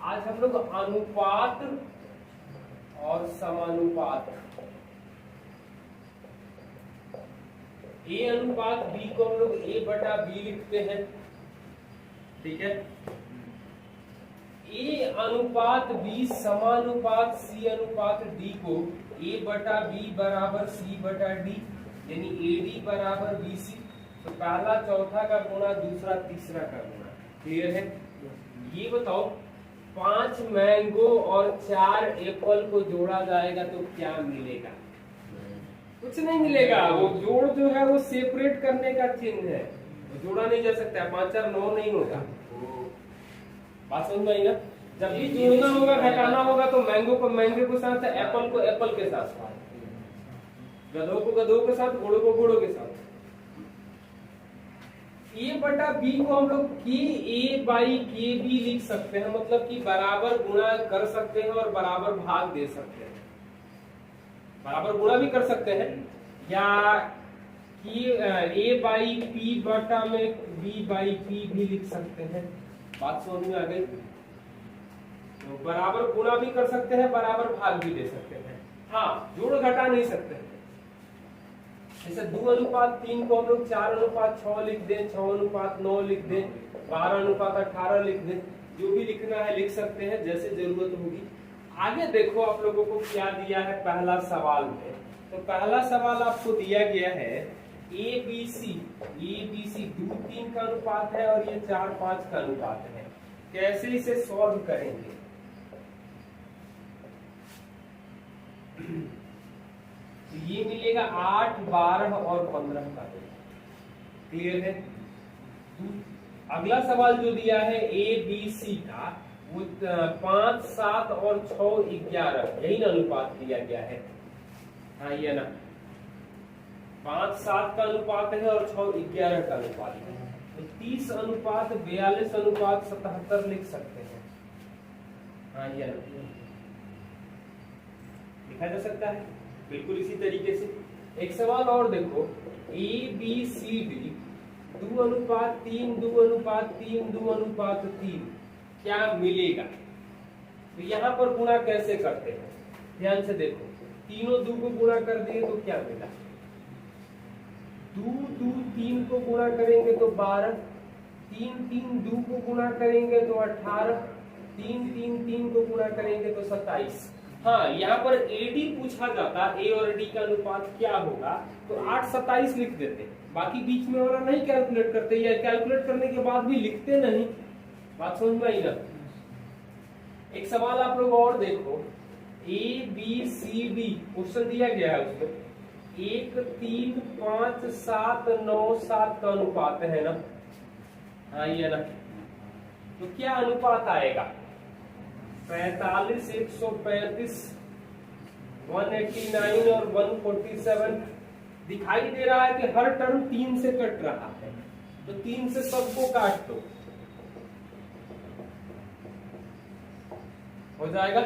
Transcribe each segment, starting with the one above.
आज हम लोग अनुपात और समानुपात, ए अनुपात बी को हम लोग ए बटा बी लिखते हैं, ठीक है। ए अनुपात बी समानुपात सी अनुपात डी को ए बटा बी बराबर सी बटा डी, यानी ए डी बराबर बी सी। तो पहला चौथा का गुणा, दूसरा तीसरा का गुणा, क्लियर है। ये बताओ 5 मैंगो और 4 एप्पल को जोड़ा जाएगा तो क्या मिलेगा? कुछ नहीं मिलेगा। वो जोड़ जो है वो सेपरेट करने का चिन्ह है, जोड़ा नहीं जा सकता। 5 4 9 नहीं होगा। बात समझ में आई ना? जब भी जोड़ना होगा, घटाना होगा तो मैंगो को मैंगो के साथ, एप्पल को एप्पल के साथ, गधों को गधों के साथ, घोड़ों को घोड़ों के साथ। ए बटा बी को हम लोग के ए बाई के बी लिख सकते हैं, मतलब कि बराबर गुणा कर सकते हैं और बराबर भाग दे सकते हैं। बराबर गुणा भी कर सकते हैं, या कि ए बाई पी बटा में बी बाई पी भी लिख सकते हैं। बात समझ में आ गई? तो बराबर गुणा भी कर सकते हैं, बराबर भाग भी दे सकते हैं। हाँ, जोड़ घटा नहीं सकते हैं। जैसे 2 अनुपात 3 को हम लोग 4 अनुपात 6 लिख दें, 6 अनुपात 9 लिख दें, 12 अनुपात 18 लिख दें। जो भी लिखना है लिख सकते हैं, जैसे जरूरत होगी। आगे देखो आप लोगों को क्या दिया है पहला सवाल में। तो पहला सवाल आपको दिया गया है ए बी सी 2 3 का अनुपात है और ये 4 5 का अनुपात है। कैसे इसे सॉल्व करेंगे? ये मिलेगा 8 12 और 15 का, क्लियर है। अगला सवाल जो दिया है ए बी सी का, वो 5 7 और 6 11, यही ना अनुपात दिया गया है। हाँ, ये ना 5 7 का अनुपात है और 6 11 का अनुपात है। तो 30 अनुपात 42 अनुपात 77 लिख सकते हैं। हाँ, ये ना लिखा जा सकता है बिल्कुल इसी तरीके से। एक सवाल और देखो, ए बी सी डी 2 अनुपात 3 2 अनुपात 3 2 अनुपात 3 क्या मिलेगा? तो यहाँ पर गुणा कैसे करते हैं? ध्यान से देखो, तीनों 2 को गुणा कर दिए तो क्या मिला? 2 2 3 को गुणा करेंगे तो 12, 3 3 2 को गुणा करेंगे तो 18, 3 3 3 को गुणा करेंगे तो 27। हाँ, यहाँ पर एडी पूछा जाता, ए और डी का अनुपात क्या होगा, तो 8 27 लिख देते। बाकी बीच में वाला नहीं कैलकुलेट करते, या कैलकुलेट करने के बाद भी लिखते नहीं। बात समझ में आई ना? एक सवाल आप लोग और देखो, A B C D question दिया गया है उसमें 1 3 5 7 9 7 का अनुपात है ना। हाँ, ये ना, तो क्या अनुपात आएगा? 45 135 189 और 147। दिखाई दे रहा है कि हर टर्म 3 से कट रहा है, तो 3 से सबको काट दो, हो जाएगा।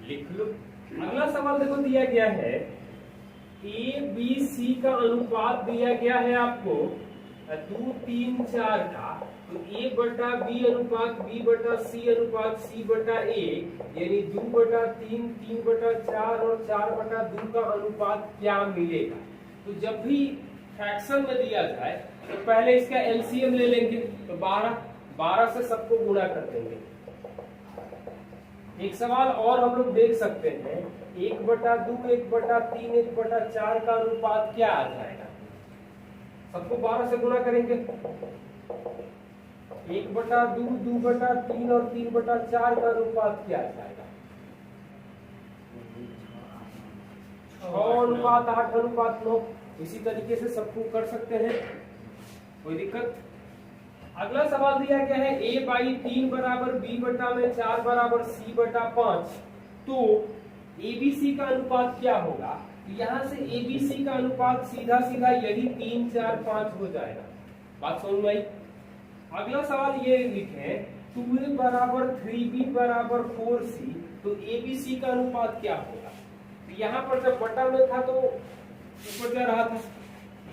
लिख लो। अगला सवाल देखो, दिया गया है ए बी सी का अनुपात दिया गया है आपको 2 3 4 का। तो ए बटा बी अनुपात बी बटा सी अनुपात सी बटा ए, यानी 2 बटा 3 3 बटा 4 और 4 बटा 2 का अनुपात क्या मिलेगा? तो जब भी फ्रैक्शन में दिया जाए तो पहले इसका एलसीएम ले लेंगे, तो 12 से सबको गुणा कर देंगे। एक सवाल और हम लोग देख सकते हैं, 1 बटा 2 1 बटा 3 1 बटा 4 का अनुपात क्या आ जाएगा? सबको 12 से गुणा करेंगे, 1 बटा 2 2 बटा 3 और 3 बटा 4 का अनुपात क्या आ जाएगा? 6 अनुपात 8 अनुपात 9। इसी तरीके से सबको कर सकते हैं, कोई दिक्कत? अगला सवाल दिया गया है ए बाई 3 बराबर बी बटा में 4 बराबर सी बटा 5। तो एबीसी का अनुपात क्या होगा? यहाँ से एबीसी का अनुपात सीधा सीधा यही 3 4 5 हो जाएगा। बात समझ में आई? अगला सवाल ये लिखे 2a बराबर 3b बराबर 4c। तो एबीसी का अनुपात क्या होगा? तो यहाँ पर जब बटा में था तो ऊपर जा रहा था,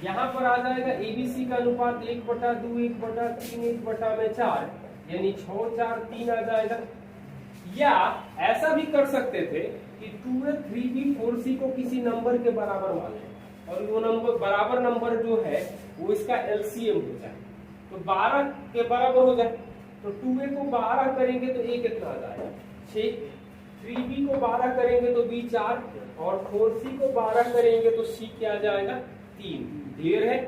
यहाँ पर आ जाएगा एबीसी का अनुपात 1 बटा 2 1 बटा 3 1 बटा में 4, यानी 6 4 3 आ जाएगा। या ऐसा भी कर सकते थे कि 2a 3b 4c को किसी नंबर के बराबर मान लें और वो नंबर बराबर नंबर जो है वो इसका एलसीएम हो जाए, तो 12 के बराबर हो जाए। तो 2a को 12 करेंगे तो a कितना आ जाएगा 6, 3b को 12 करेंगे तो b 4 और 4c को 12 करेंगे तो c क्या आ जाएगा 3। क्लियर है।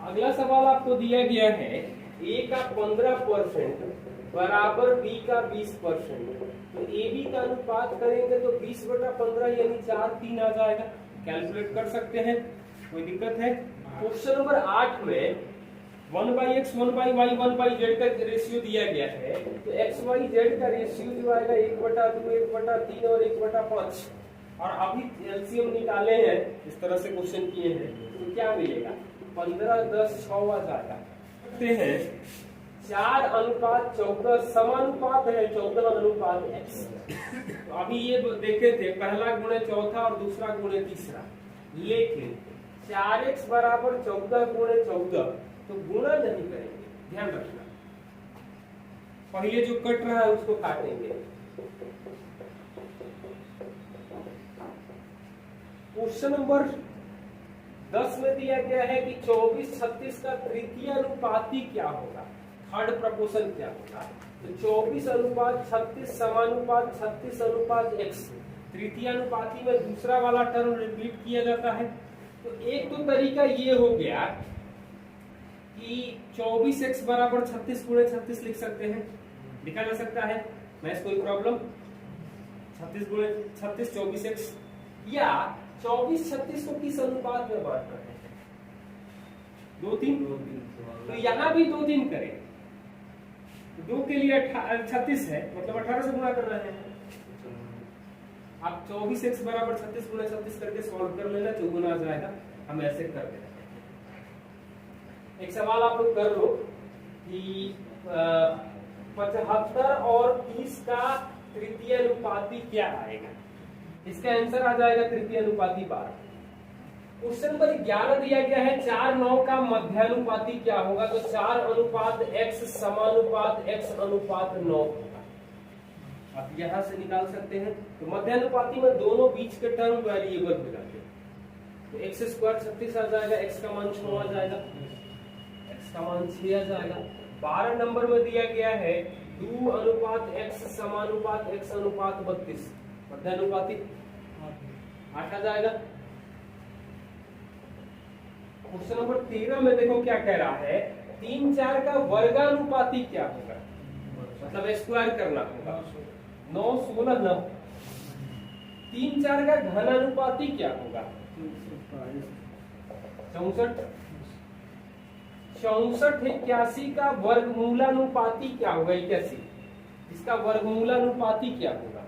अगला सवाल आपको दिया गया है a का 15% बराबर b का 20%, तो ab का अनुपात करेंगे तो 20/15 यानी 4 3 आ जाएगा। कैलकुलेट कर सकते हैं, कोई दिक्कत है। क्वेश्चन नंबर 8 में 1/x 1/y 1/z का रेशियो दिया गया है, तो x y z का रेशियो जो आएगा 1/2 1/3 और 1/5 और अभी एलसीएम निकाले हैं, इस तरह से क्वेश्चन किए हैं, तो क्या मिलेगा 15 10 6 आ जाएगा। देखते हैं 4:14 समानुपात है 14:x। तो अभी ये देखे थे पहला गुणे चौथा और दूसरा गुणे तीसरा, लेकिन 4x बराबर 14 गुणे 14 तो गुणा नहीं करेंगे, ध्यान रखना। पहले जो कट रहा है उसको काटेंगे। क्वेश्चन नंबर 10 में दिया गया है कि 24-36 का तृतीय अनुपाती क्या होगा, थर्ड प्रपोर्शन क्या होगा। तो 24:36 समानुपात 36:x, तृतीय अनुपाती में दूसरा वाला टर्म रिपीट किया जाता है। तो एक तो तरीका ये हो गया कि 24x बराबर 36 गुणे 36 लिख सकते हैं, लिखा जा सकता है, मैथ्स कोई प्रॉब्लम। 36 गुणे 36 24x, या 24-36 को किस अनुपात में बांटना है 2-3, तो यहाँ भी 2-3 करें। 2 के लिए 36 है, मतलब 18 से गुणा कर रहे हैं। आप 24x बराबर 36 गुणे 36 करके सॉल्व कर लेना, 4 आ जाएगा। हम ऐसे कर देते हैं। एक सवाल आप लोग कर लो कि 75 और 30 का तृतीय अनुपाती क्या आएगा। इसका आंसर आ जाएगा तृतीय अनुपाती 12। क्वेश्चन नंबर 11 दिया गया है 4-9 का मध्यानुपाती क्या होगा, तो 4:x समानुपात x:9 होगा। आप यहां से निकाल सकते हैं। तो मध्यानुपाती में दोनों बीच के टर्म वेरिएबल हो जाते हैं, तो x² 36 आ जाएगा, x का मान 6 आ जाएगा, x का मान 6 आ जाएगा। 12 नंबर में दिया गया है 2:x समानुपात x:32, मध्यानुपाती 8 आ जाएगा। क्वेश्चन नंबर 13 में देखो क्या कह रहा है, 3-4 का वर्गानुपाती क्या होगा, मतलब स्क्वायर करना होगा। 9-16 9। 3-4 का घनानुपाती क्या होगा 64। 64-81 का वर्गमूलानुपाती क्या होगा 81, इसका वर्गमूलानुपाती क्या होगा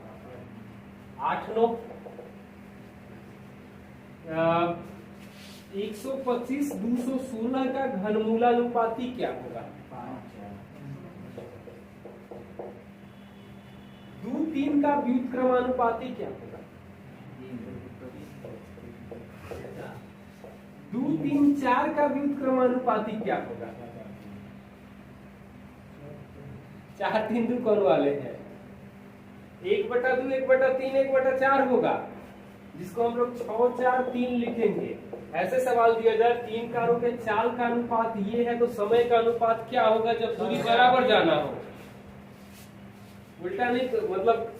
8-9। 125-216 का घनमूलानुपाती क्या होगा 2-3 का व्युत्क्रमानुपाती क्या होगा 2-3-4 का व्युत्क्रमानुपाती क्या होगा 4-3 कौन वाले हैं 1/2 1/3 1/4 होगा, जिसको हम लोग 6-4-3 लिखेंगे। ऐसे सवाल दिया जाए 3 कारों के चाल का अनुपात ये है, तो समय का अनुपात क्या होगा जब दूरी बराबर जाना हो। उल्टा नहीं, तो मतलब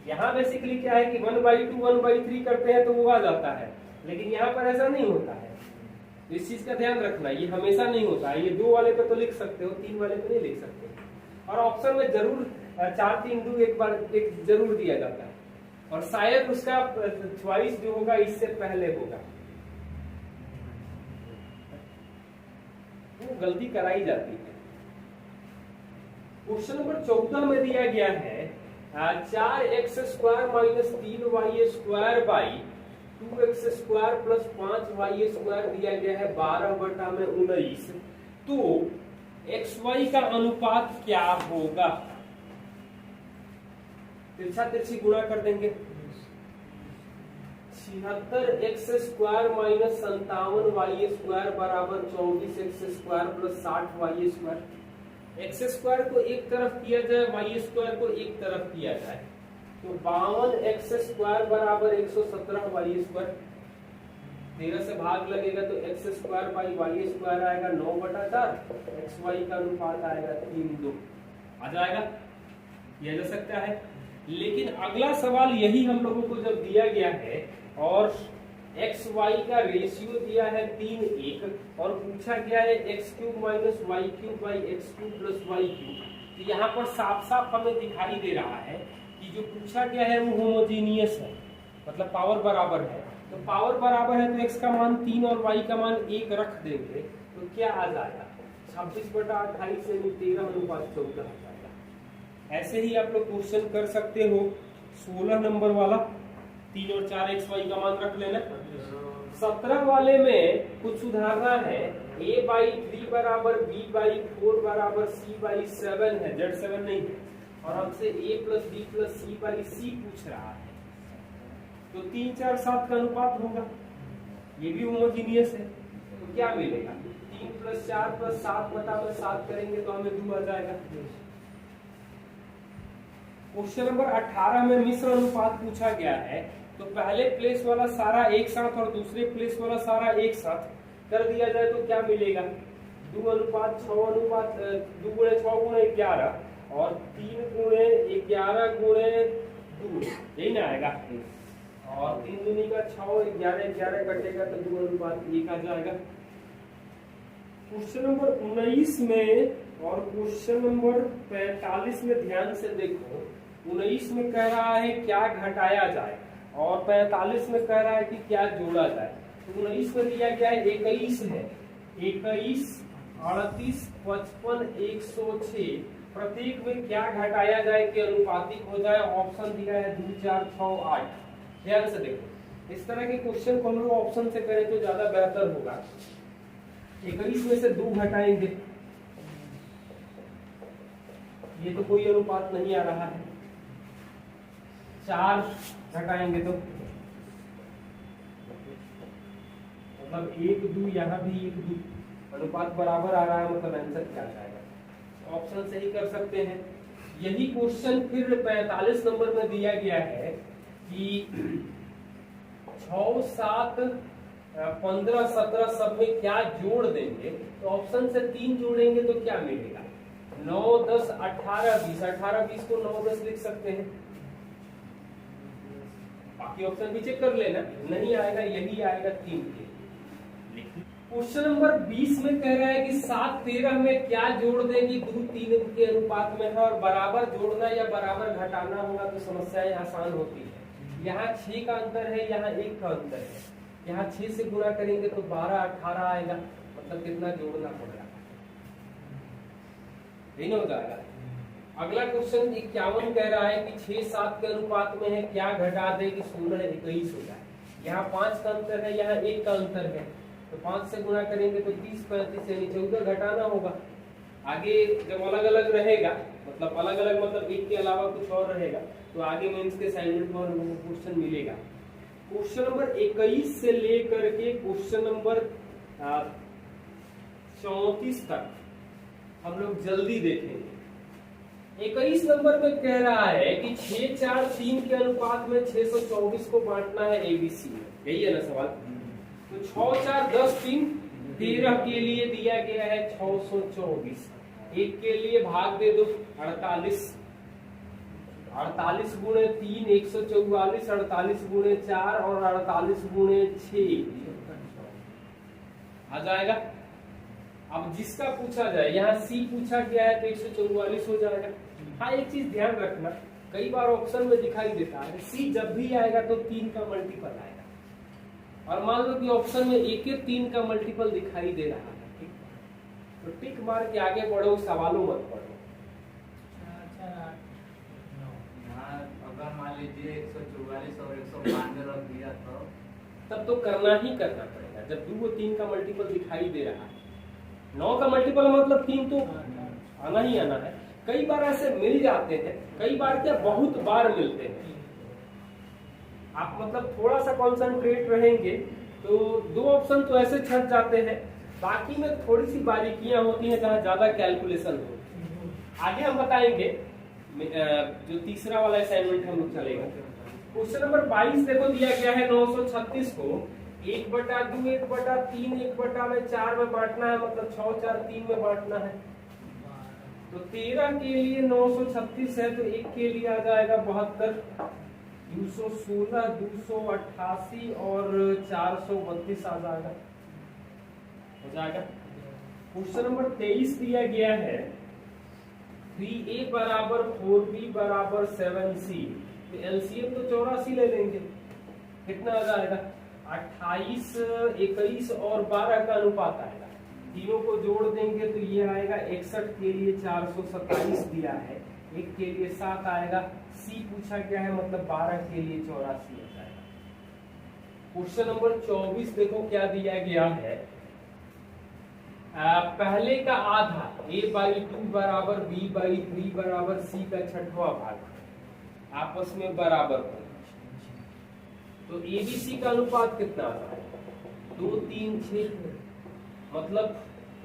यहाँ बेसिकली क्या है कि 1/2 1/3 करते हैं तो वो आ जाता है, लेकिन यहाँ पर ऐसा नहीं होता है। इस चीज का ध्यान रखना, ये हमेशा नहीं होता है। ये 2 वाले पे तो लिख सकते हो, 3 वाले पे नहीं लिख सकते। और ऑप्शन में जरूर 4-3-2 एक बार एक जरूर दिया जाता है, और शायद उसका चॉइस जो होगा इससे पहले होगा, वो गलती कराई जाती है। क्वेश्चन नंबर 14 में दिया गया है 4x² - 3y² by 2x² + 5y² दिया गया है 12/19। तो xy का अनुपात क्या होगा, तिरछा तिरछी गुणा कर देंगे। 76x² - 57y² बराबर 24x² + 60y²। एक्स स्क्वायर को एक तरफ किया जाए, वाई स्क्वायर को एक तरफ किया जाए, तो 52 एक्स स्क्वायर बराबर 117 वाई स्क्वायर। 13 से भाग लगेगा तो X square by Y square आएगा 9/4, एक्स वाई का अनुपात आएगा 3:2 आ जाएगा, किया जा सकता है। लेकिन अगला सवाल यही हम लोगों को जब दिया गया है और एक्स वाई का रेशियो दिया है 3:1 और पूछा गया है x³ minus y³ by x³ plus y³, तो यहाँ पर साफ साफ हमें दिखाई दे रहा है कि जो पूछा गया है वो होमोजीनियस है, मतलब पावर बराबर है। तो पावर बराबर है तो x का मान 3 और y का मान 1 रख देंगे तो क्या आ जाएगा, 26/28 यानी 13:14 आ जाएगा। ऐसे ही आप लोग क्वेश्चन कर सकते हो 16 नंबर वाला, 3 और 4 एक्स वाई का मान रख लेना। 17 वाले में कुछ सुधारना है, a/3 बराबर b/4 बराबर c/7 है, z7 नहीं है, और हमसे a plus b plus c/c पूछ रहा है, तो 3 4 7 का अनुपात होगा, ये भी होमोजीनियस है, तो क्या मिलेगा 3 + 4 + 7/7 करेंगे तो हमें 2 आ जाएगा। क्वेश्चन नंबर 18 में मिश्र अनुपात पूछा गया है, तो पहले प्लेस वाला सारा एक साथ और दूसरे प्लेस वाला सारा एक साथ कर दिया जाए तो क्या मिलेगा, 2:6 अनुपात 2 × 6 × 11 और 3 × 11 × 2, यही ना आएगा, और 3 दूनी का 6, 11 कटेगा तो 2:1 आ जाएगा। क्वेश्चन नंबर 19 में और क्वेश्चन नंबर 45 में ध्यान से देखो, 19 में कह रहा है क्या घटाया जाए और 45 में कह रहा है कि क्या जोड़ा जाए। तो 19 में दिया गया है 21 है, 21, 38, 55, 106, प्रत्येक में क्या घटाया जाए कि अनुपातिक हो जाए, ऑप्शन दिया है 2, 4, 6, 8। ध्यान से देखो, इस तरह के क्वेश्चन को हम लोग ऑप्शन से करें तो ज्यादा बेहतर होगा। 21 में से 2 घटाएंगे, ये तो कोई अनुपात नहीं आ रहा है, 4 घटाएंगे तो मतलब 1 2, यहाँ भी 1 2, अनुपात बराबर आ रहा है, मतलब आंसर क्या जाएगा, ऑप्शन से ही कर सकते हैं। यही क्वेश्चन फिर 45 नंबर में दिया गया है कि 6, 7, 15, 17 सब में क्या जोड़ देंगे, तो ऑप्शन से 3 जोड़ेंगे तो क्या मिलेगा, 9, 10, 18, 20, 18, 20 को 9, 10 लिख सकते हैं, बाकी ऑप्शन भी चेक कर लेना, नहीं आएगा यही आएगा 3 के। क्वेश्चन नंबर 20 में कह रहा है कि 7, 13 में क्या जोड़ देंगे, 2, 3 के अनुपात में है और बराबर जोड़ना या बराबर घटाना होगा तो समस्याएं आसान होती है। यहाँ 6 का अंतर है, यहाँ 1 का अंतर है, यहाँ 6 से गुणा करेंगे तो 12, 18 आएगा, मतलब कितना जोड़ना पड़ेगा, यही ना हो जाएगा। अगला क्वेश्चन 51 कह रहा है कि 6, 7 के अनुपात में है, क्या घटा दे कि 16, 21 हो जाए। यहाँ 5 का अंतर है, यहाँ 1 का अंतर है, तो 5 से गुणा करेंगे तो 30, 35 यानी 14 घटाना होगा। आगे जब अलग अलग रहेगा, मतलब अलग अलग मतलब 1 के अलावा कुछ और रहेगा, तो आगे मेंस के असाइनमेंट में क्वेश्चन मिलेगा। क्वेश्चन नंबर 21 से लेकर के क्वेश्चन नंबर 34 तक हम लोग जल्दी देखेंगे। 21 नंबर में कह रहा है कि 6, 4, 3 के अनुपात में 624 को बांटना है एबीसी में, यही है ना सवाल। तो 6, 4, 10, 3, 13 के लिए दिया गया है 624, 1 के लिए भाग दे दो 48, 48 गुणे 3 144, 48 गुणे 4 और 48 गुणे 6 आ जाएगा। अब जिसका पूछा जाए, यहाँ सी पूछा गया है तो 144 हो जाएगा। हाँ, एक चीज ध्यान रखना, कई बार ऑप्शन में दिखाई देता है सी जब भी आएगा तो 3 का मल्टीपल आएगा, और मान लो कि ऑप्शन में 1 के 3 का मल्टीपल दिखाई दे रहा है, ठीक, तो टिक मार के आगे बढ़ो, सवालों मत पढ़ो। अगर मान लीजिए 144 और 192 रख दिया तब तो करना ही करना पड़ेगा, जब 2 और 3 का मल्टीपल दिखाई दे रहा है। 9 का मल्टीपल मतलब 3 तो आना ही आना है। कई बार ऐसे मिल जाते हैं, कई बार क्या बहुत बार मिलते हैं। आप मतलब थोड़ा सा कॉन्सेंट्रेट रहेंगे तो 2 ऑप्शन तो ऐसे छट जाते हैं, बाकी में थोड़ी सी बारीकियां होती हैं जहां ज्यादा कैलकुलेशन होती है। आगे हम बताएंगे जो तीसरा वाला असाइनमेंट हम लोग चलेगा। क्वेश्चन नंबर 22 देखो दिया गया है 936 को 1/2 1/3 1/4 में बांटना है, मतलब 6 4 3 में बांटना है। तो 13 के लिए 936 है तो 1 के लिए आ जाएगा 72, 216 288 और 432 आ जाएगा, हो जाएगा। क्वेश्चन नंबर 23 दिया गया है 3a बराबर 4b बराबर 7c, तो एलसीएम तो 84 ले लेंगे, कितना आ जाएगा 28 21 और 12 का अनुपात आएगा, तीनों को जोड़ देंगे तो ये आएगा 61 के लिए 427 दिया है, 1 के लिए 7 आएगा, सी पूछा गया है मतलब 12 के लिए 84 आ जाएगा। क्वेश्चन नंबर 24 देखो क्या दिया गया है, पहले का आधा a/2 बराबर b/3 बराबर c का 6वां भाग आपस में बराबर हो, तो abc का अनुपात कितना आता है 2 3 6, मतलब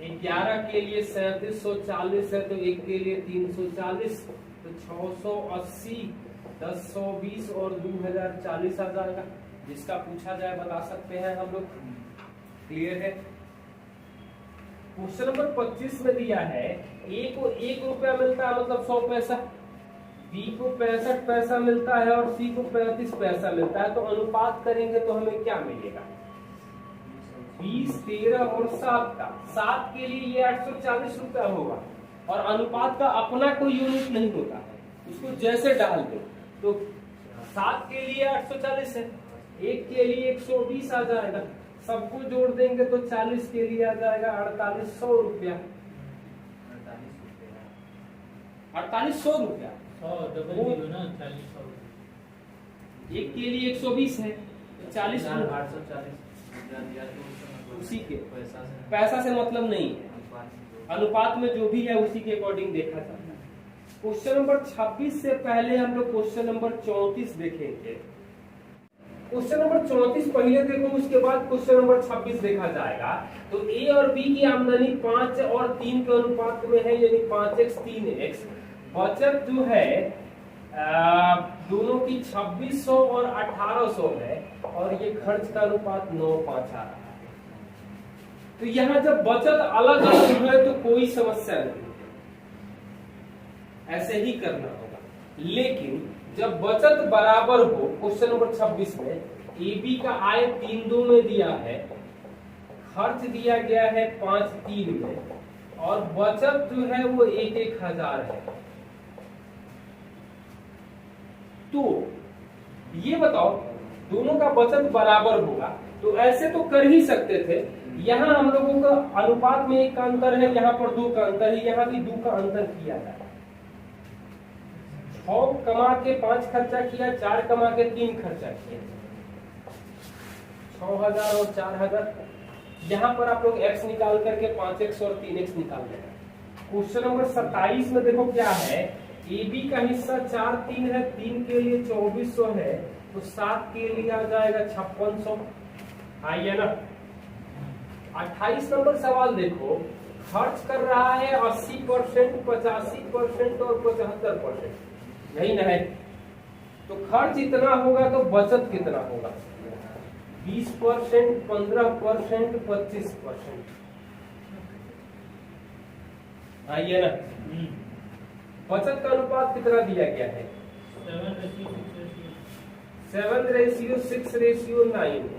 11 के लिए 3740 है तो 1 के लिए 340, तो 680 1020 और 2040 आ जाएगा, जिसका पूछा जाए बता सकते हैं हम लोग। क्लियर है। क्वेश्चन नंबर 25 में दिया है ए को 1 रुपया मिलता है मतलब 100 पैसा, बी को 65 पैसा मिलता है और सी को 35 पैसा मिलता है, तो अनुपात करेंगे तो हमें क्या मिलेगा 20 13 और 7 का, 7 के लिए ये 840 रुपया होगा और अनुपात का अपना कोई यूनिट नहीं होता है, उसको जैसे डाल दो, तो 7 के लिए 840 है, 1 के लिए 120 आ जाएगा, सबको जोड़ देंगे तो 40 के लिए आ जाएगा 4800 रुपया, 4800 रुपया, 1 के लिए 120 है, 40 उसी के पैसा से मतलब नहीं है, अनुपात में जो भी है उसी के अकॉर्डिंग देखा जाता है। क्वेश्चन नंबर 26 से पहले हम लोग क्वेश्चन नंबर 34 देखेंगे। क्वेश्चन नंबर 34 पहले देखो, उसके बाद क्वेश्चन नंबर 26 देखा जाएगा। तो ए और बी की आमदनी 5 और 3 के अनुपात में है, यानी 5x 3x। बचत जो है दोनों की 2600 और 1800 है और ये खर्च का अनुपात 9:5 आ रहा है। तो यहाँ जब बचत अलग अलग है तो कोई समस्या नहीं, ऐसे ही करना होगा, लेकिन जब बचत बराबर हो, क्वेश्चन नंबर 26 में ए बी का आय 3-2 में दिया है, खर्च दिया गया है 5-3 में और बचत जो है वो 1-1 हजार है, तो ये बताओ दोनों का बचत बराबर होगा, तो ऐसे तो कर ही सकते थे। यहाँ हम लोगों का अनुपात में 1 का अंतर है, यहाँ पर 2 का अंतर है, यहाँ भी 2 का अंतर किया जाए। 6 कमा के 5 खर्चा किया, 4 कमा के 3 खर्चा किया, 6000 और 4000। यहाँ पर आप लोग x निकाल करके 5x और 3x निकाल लेना। क्वेश्चन नंबर 27 में देखो क्या है, ए बी का हिस्सा 4-3 है, 3 के लिए 2400 है, तो 7 के लिए आ जाएगा 5600, आइए ना। 28 नंबर सवाल देखो, खर्च कर रहा है 80%, 85% और 75%, यही ना है, तो खर्च इतना होगा तो बचत कितना होगा 20%, 15%, 25%, आइए ना। बचत का अनुपात कितना दिया गया है 7:6:9।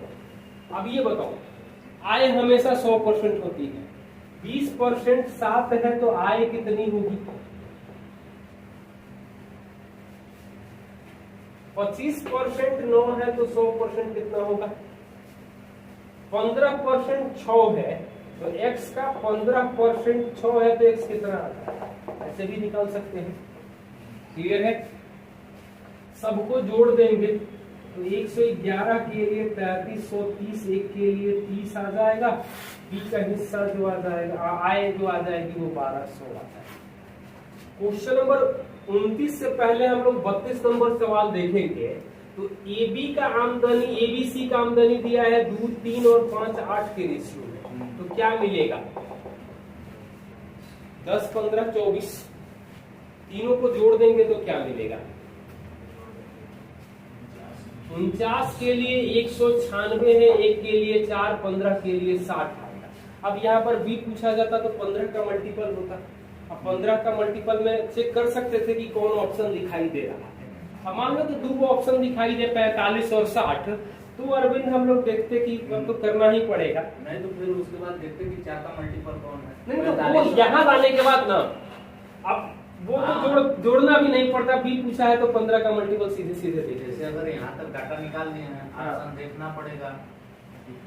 अब ये बताओ, आय हमेशा 100% होती है, 20% 7 है तो आय कितनी होगी 25% 9 है तो 100% कितना होगा 15% 6 है तो x का 15% 6 है तो x कितना आता है, ऐसे भी निकाल सकते हैं। क्लियर है। सबको जोड़ देंगे तो 111 के लिए 3530, 1 के लिए 30 आ जाएगा, बी का हिस्सा जो आ जाएगा, आय जो आ जाएगी वो 1200 आ जाएगा। क्वेश्चन नंबर 29 से पहले हम लोग 32 नंबर सवाल देखेंगे। तो ए बी का आमदनी, एबीसी का आमदनी दिया है 2, 3 और 5, 8 के रेशियो में, तो क्या मिलेगा 10, 15, 24, तीनों को जोड़ देंगे तो क्या मिलेगा? 49 के लिए 196 है, एक के लिए 4, 15 के लिए 60 आएगा। अब यहाँ पर b पूछा जाता तो 15 का मल्टीपल होता। अब 15 का मल्टीपल में चेक कर सकते थे कि कौन ऑप्शन दिखाई दे रहा है। अब मान लो तो दो ऑप्शन दिखाई दे 45 और 60, तो अरविंद हम लोग देखते कि अब तो करना ही पड़ेगा। नहीं तो फिर उसके बाद देखते कि 4 का मल्टीपल कौन है। नहीं तो वो यहाँ लाने के बाद ना, अब वो तो जोड़ना भी नहीं पड़ता। बी पूछा है तो 15 का मल्टीपल सीधे सीधे दे। जैसे अगर यहाँ तक डाटा निकाल दिए हैं, ऑप्शन देखना पड़ेगा।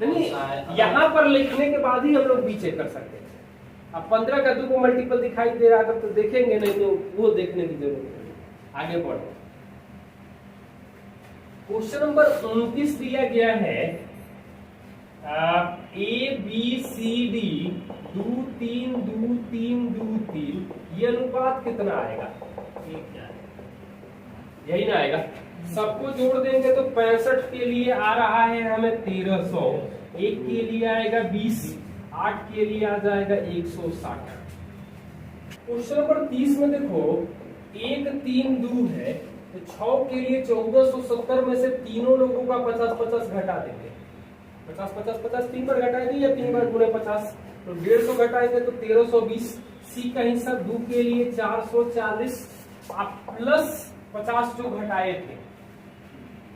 नहीं, यहाँ पर लिखने के बाद ही हम लोग बी चेक कर सकते हैं। अब 15 का 2 को मल्टीपल दिखाई दे रहा था तो देखेंगे, नहीं तो वो देखने की जरूरत है। आगे बढ़ो। क्वेश्चन नंबर 29 दिया गया है ए बी सी डी 2 3 2 3 2 3, ये अनुपात कितना आएगा? यही ना आएगा। सबको जोड़ देंगे तो 65 के लिए आ रहा है हमें 1300, एक के लिए आएगा 20, 8 के लिए आ जाएगा 160। क्वेश्चन नंबर 30 में देखो 1 3 2 है तो 6 के लिए 1470 में से तीनों लोगों का 50-50 घटा देंगे। 50-50-50 3 बार घटाएंगे या 3 बार गुणे 50, तो 150 घटाएंगे तो 1320। सी का हिस्सा 2 के लिए 440 प्लस 50 जो घटाए थे।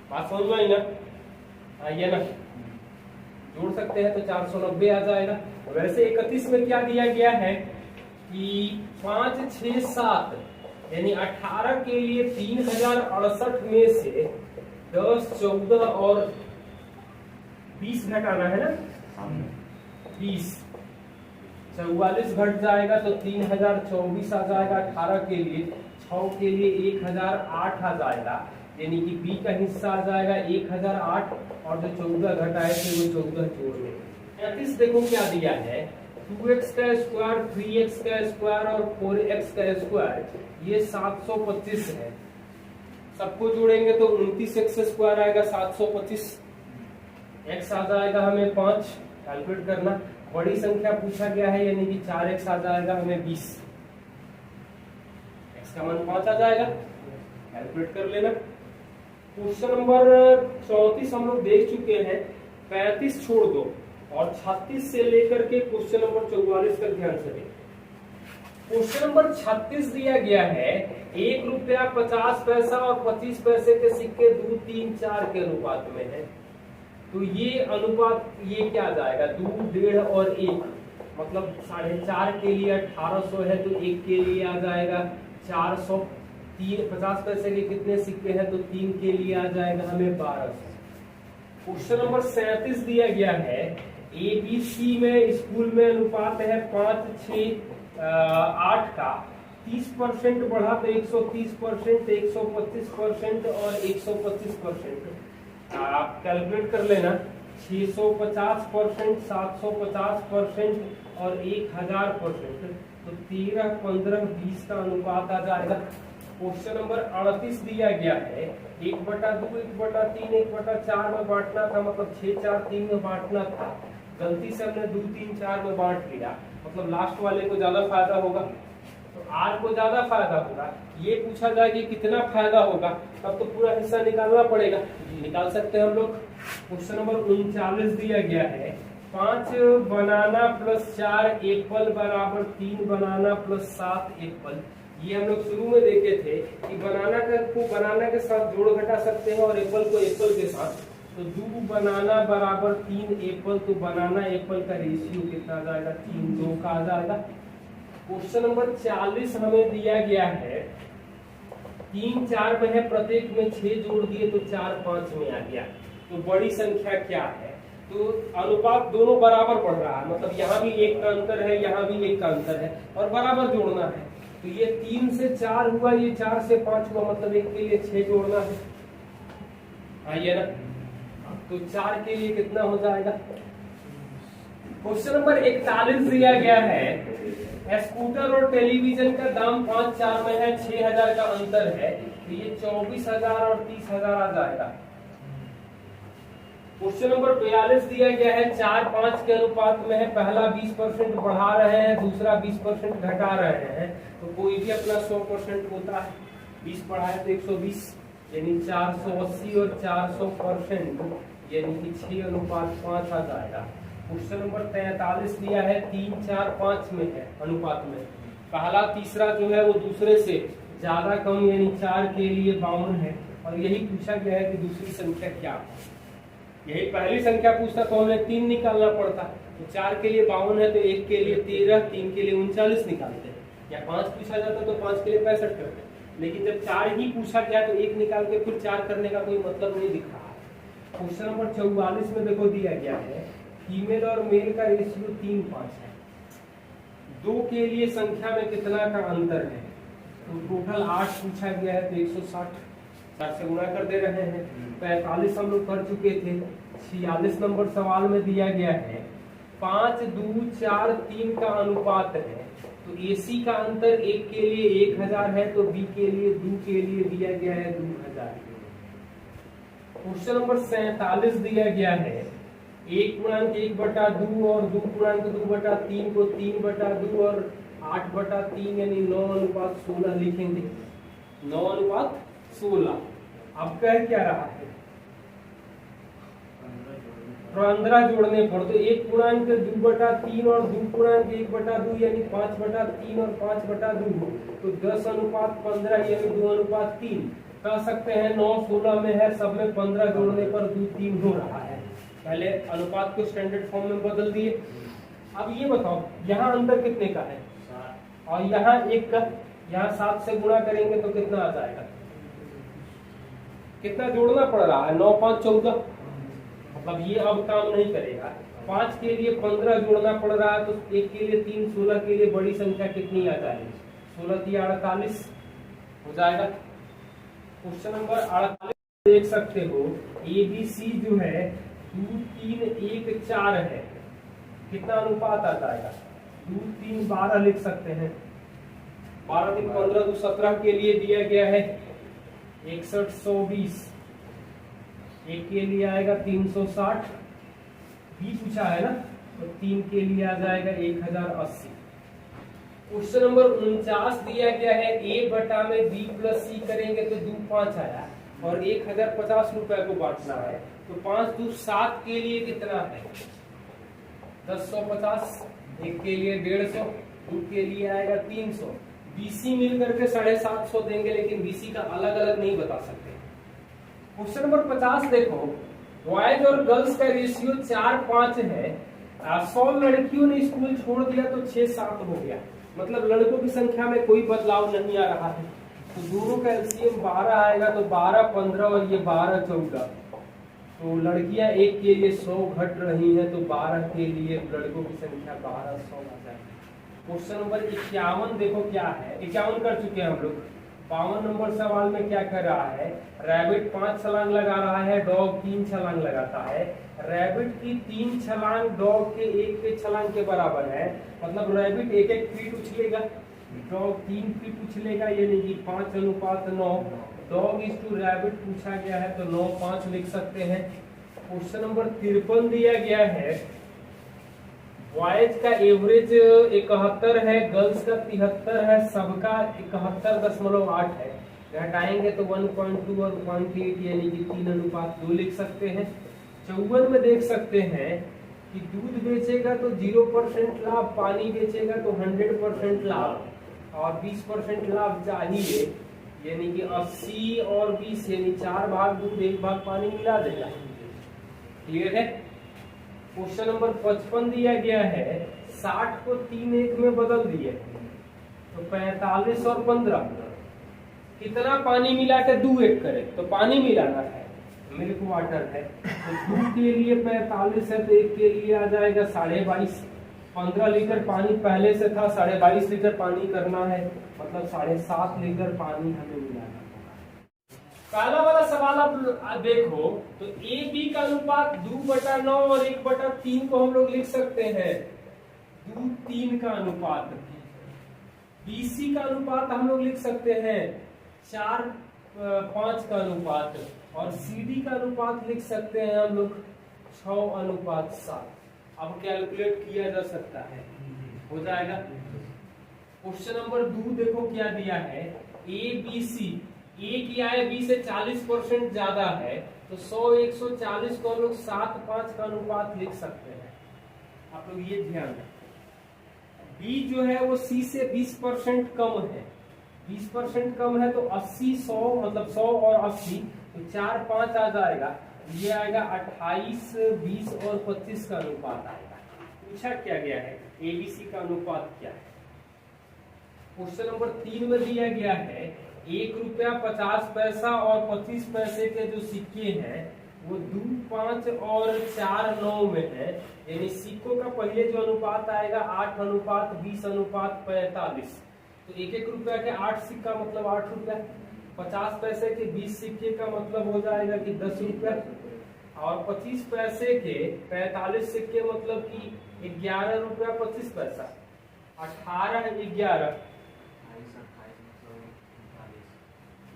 बात समझ में आई ना? ये ना जोड़ सकते हैं तो 490 आ जाएगा। वैसे 31 में क्या दिया गया है कि 5 6 7 यानी 18 के लिए 3068 में से 10 14 और 20 घटाना है ना। 20 44 घट जाएगा तो 3024 आ जाएगा। 18 के लिए 6 के लिए 1008 आ जाएगा, यानी कि बी का हिस्सा आ जाएगा 1008 और जो 14 घटाए थे वो 14 जोड़ में। 35 देखो क्या दिया है 2x का स्क्वायर 3x का स्क्वायर और 4x का स्क्वायर, ये 725 है। सबको जोड़ेंगे तो 29x स्क्वायर आएगा 725, x आ जाएगा हमें 5, कैलकुलेट करना। बड़ी संख्या पूछा गया है यानी कि 4x आ जाएगा हमें 20, x का मान 5 आ जाएगा, कैलकुलेट कर लेना। क्वेश्चन नंबर 34 हम लोग देख चुके हैं। 35 छोड़ दो और 36 से लेकर के क्वेश्चन नंबर 44 तक ध्यान से देखें। क्वेश्चन नंबर 36 दिया गया है 1 रुपया 50 पैसा और 25 पैसे के सिक्के 2 3 4 के अनुपात में है। तो ये अनुपात ये क्या जाएगा 2 1.5 और 1, मतलब 4.5 के लिए 1800 है तो 1 के लिए आ जाएगा 400। 50 पैसे के कितने सिक्के हैं तो 3 के लिए आ जाएगा हमें 1200। क्वेश्चन नंबर 37 दिया गया है ABC में स्कूल में अनुपात है 5 6 8 का। 30% बढ़ा तो 130%, 125% और 125%। आप कैलकुलेट कर लेना। 650%, 750% और 1000%, तो 13 15 20 का अनुपात आ जाएगा। क्वेश्चन नंबर 38 दिया गया है 1/2 1/3 1/4 में बांटना था, मतलब 6 4 3 में बांटना था। गलती से हमने 2 3 4 में बांट लिया, मतलब लास्ट वाले को ज्यादा फायदा होगा, तो आर को ज्यादा फायदा होगा। ये पूछा जाए कि कितना फायदा होगा, तब तो पूरा हिस्सा निकालना पड़ेगा। निकाल सकते हैं हम लोग। क्वेश्चन नंबर 39 दिया गया है 5 बनाना प्लस 4 एप्पल बराबर 3 बनाना प्लस 7 एप्पल। ये हम लोग शुरू में देखे थे कि बनाना को बनाना के साथ जोड़ घटा सकते हैं और एप्पल को एप्पल के साथ। तो 2 बनाना बराबर 3 एप्पल, तो बनाना एप्पल का रेशियो कितना आ जाएगा 3 2 का आ जाएगा। क्वेश्चन नंबर 40 हमें दिया गया है 3 4 में है, प्रत्येक में 6 जोड़ दिए तो 4 5 में आ गया। तो बड़ी संख्या क्या है, तो अनुपात दोनों बराबर बढ़ रहा है, मतलब यहाँ भी 1 का अंतर है, यहाँ भी 1 का अंतर है और बराबर जोड़ना है। तो ये 3 से 4 हुआ, ये 4 से 5 हुआ, मतलब 1 के लिए 6 जोड़ना है। आइए ना, तो 4 के लिए कितना हो जाएगा। क्वेश्चन नंबर 41 दिया गया है स्कूटर और टेलीविजन का दाम 5 4 में है, 6000 का अंतर है, तो ये 24000 और 30000 आ जाएगा। क्वेश्चन नंबर 42 दिया गया है 4:5 के अनुपात में है। पहला 20% बढ़ा रहे हैं, दूसरा 20% घटा रहे हैं। तो कोई भी अपना 100% होता है, 20 बढ़ाए तो 120, यानी 480 और 400% यानी कि 6:5 आ जाएगा। क्वेश्चन नंबर 43 दिया है 3, 4, 5 में है अनुपात में। पहला तीसरा जो है वो दूसरे से ज्यादा कम यानी 4 के लिए 52 है। और यही पूछा गया है कि दूसरी संख्या क्या है। यही पहली संख्या पूछता तो हमें 3 निकालना पड़ता, तो 4 के लिए 52 है तो 1 के लिए 13, 3 के लिए 39 निकालते हैं, या 5 पूछा जाता तो 5 के लिए 65 करते हैं। लेकिन जब 4 ही पूछा गया तो 1 निकाल के फिर 4 करने का कोई मतलब नहीं दिख रहा है। क्वेश्चन नंबर 44 में देखो दिया गया है फीमेल और मेल का रेशियो 3:5 है। 2 के लिए संख्या में कितना का अंतर है? तो टोटल 8 पूछा गया है तो 160 4 से गुणा कर दे रहे हैं। 45 हम लोग कर चुके थे। 46 नंबर सवाल में दिया गया है 5, 2, 4, 3 का अनुपात है। तो AC का अंतर 1 के लिए 1000 है, तो B के लिए 2 के लिए दिया गया है 2000। क्वेश्चन नंबर 47 दिया गया है 1:1/2 और 2:2/3 को 3/2 और 8/3 यानी 9:16 लिखेंगे। 9:16। अब कह क्या रहा है 15 जोड़ने पर, तो 1:2/3 और 2:1/2 यानी 5/3 और 5/2, तो 10:15 यानी 2:3 कह सकते हैं। 9:16 में है, सब में 15 जोड़ने पर 2, 3 हो रहा है। पहले अनुपात को स्टैंडर्ड फॉर्म में बदल दिए। अब ये बताओ यहाँ अंतर कितने का है और यहाँ 1 का, यहाँ 7 से गुणा करेंगे तो कितना आ जाएगा? कितना जोड़ना पड़ रहा है? 9, 5, 14। मतलब ये अब काम नहीं करेगा। 5 के लिए 15 जोड़ना पड़ रहा है, तो 1 के लिए 3, 16 के लिए बड़ी संख्या कितनी आ जाएगी? 16 × 48 हो जाएगा। क्वेश्चन नंबर 48 देख सकते हो ABC जो है 2, 3, 1, 4 है। कितना अनुपात आ जाएगा? 2, 3, 12 लिख सकते हैं। 12, 3, 15, 2, 17 के लिए दिया गया है 61, 120। 1 के लिए आएगा 360, B पूछा है ना, तो 3 के लिए आ जाएगा 1080। क्वेश्चन नंबर 49 दिया गया है A/में B + C करेंगे तो 2, 5 आया और 1050 रुपए को बांटना है। तो 5, 2, 7 के लिए कितना है? 1050। 1 के लिए 150, 2 के लिए आएगा 300। BC मिल करके 750 देंगे, लेकिन BC का अलग अलग नहीं बता सकते। क्वेश्चन नंबर 50 देखो बॉयज और गर्ल्स का रेशियो 4:5 है। 100 लड़कियों ने स्कूल छोड़ दिया तो 6-7 हो गया। मतलब लड़कों की संख्या में कोई बदलाव नहीं आ रहा है। तो दोनों का LCM 12 आएगा, तो 12, 15 और ये 12, 14। तो लड़कियां 1 के लिए 100 घट रही हैं, तो 12 के लिए लड़कों की संख्या 1200 आ जाएगी। क्वेश्चन नंबर 51 देखो क्या है। 51 कर चुके हैं हम लोग। 52 नंबर सवाल में क्या कर रहा है? रैबिट 5 छलांग लगा रहा है, डॉग 3 छलांग लगाता है। रैबिट की 3 छलांग डॉग के 1 के छलांग के बराबर है। मतलब रैबिट 1-1 फीट उछलेगा, डॉग 3 फीट उछलेगा, यानी कि 5:9। डॉग इज टू रैबिट पूछा गया है, तो 9:5 लिख सकते हैं। क्वेश्चन नंबर 53 दिया गया है बॉयज का एवरेज 71 है, गर्ल्स का 73 है, सबका 71.8 है। घटाएंगे तो 1.2 और 0.8 यानी कि 3:2 लिख सकते हैं। 54 में देख सकते हैं कि दूध बेचेगा तो 0% लाभ, पानी बेचेगा तो 100% लाभ और 20% लाभ चाहिए, यानी कि 80 और 20 यानी 4 भाग दूध 1 भाग पानी मिला देगा। क्लियर है? क्वेश्चन नंबर 55 दिया गया है 60 को 3 1 में बदल दिए, तो 45 और 15 कितना पानी मिला के 2 1 करे, तो पानी मिलाना है, मिल्क वाटर है। तो 2 के लिए 45 है, तो 1 के लिए आ जाएगा 22.5। 15 लीटर पानी पहले से था, 22.5 लीटर पानी करना है, मतलब 7.5 लीटर पानी हमें मिलाना है। पहला वाला सवाल आप देखो तो ए बी का अनुपात 2/9 और 1/3 को हम लोग लिख सकते हैं 2:3 का अनुपात। बीसी का अनुपात हम लोग लिख सकते हैं 4:5 का अनुपात और सीडी का अनुपात लिख सकते हैं हम लोग 6:7। अब कैलकुलेट किया जा सकता है, हो जाएगा। क्वेश्चन नंबर 2 देखो क्या दिया है, ए बी सी, ए क्या है, बी से 40% ज्यादा है, तो 100-140 को हम लोग 7:5 का अनुपात लिख सकते हैं। आप लोग ये ध्यान रखें। बी जो है वो सी से 20% कम है, 20% कम है, तो 80-100 मतलब 100 और 80, तो 4-5 आ जाएगा। ये आएगा 28, 20 और 25 का अनुपात आएगा। पूछा क्या गया है, एबीसी का अनुपात क्या है। क्वेश्चन नंबर 3 में दिया गया है ₹1.50 और 25 पैसे के जो सिक्के हैं वो 2, 5 और 4, 9 में है। यानी सिक्कों का पहले जो अनुपात आएगा 8:20:45। तो 1-1 रुपया के 8 सिक्का मतलब 8 रुपया, 50 पैसे के 20 सिक्के का मतलब हो जाएगा कि 10 रुपया, और 25 पैसे के 45 सिक्के मतलब कि 11 रुपया 25 पैसा। 18-11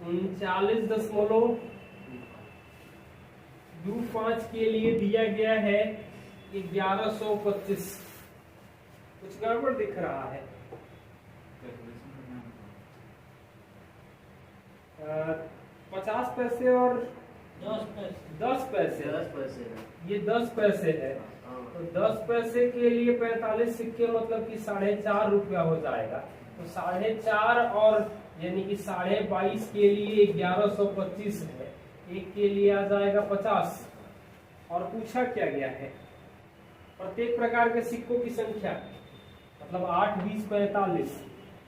39.25 के लिए दिया गया है 1125। कुछ गड़बड़ दिख रहा है। 50 पैसे और 10 पैसे, ये 10 पैसे है, तो 10 पैसे के लिए 45 सिक्के मतलब कि 4.5 रुपया हो जाएगा। तो 4.5 और यानी कि 22.5 के लिए 1125 है, एक के लिए आ जाएगा 50। और पूछा क्या गया है, प्रत्येक प्रकार के सिक्कों की संख्या, मतलब 8, 20, 45,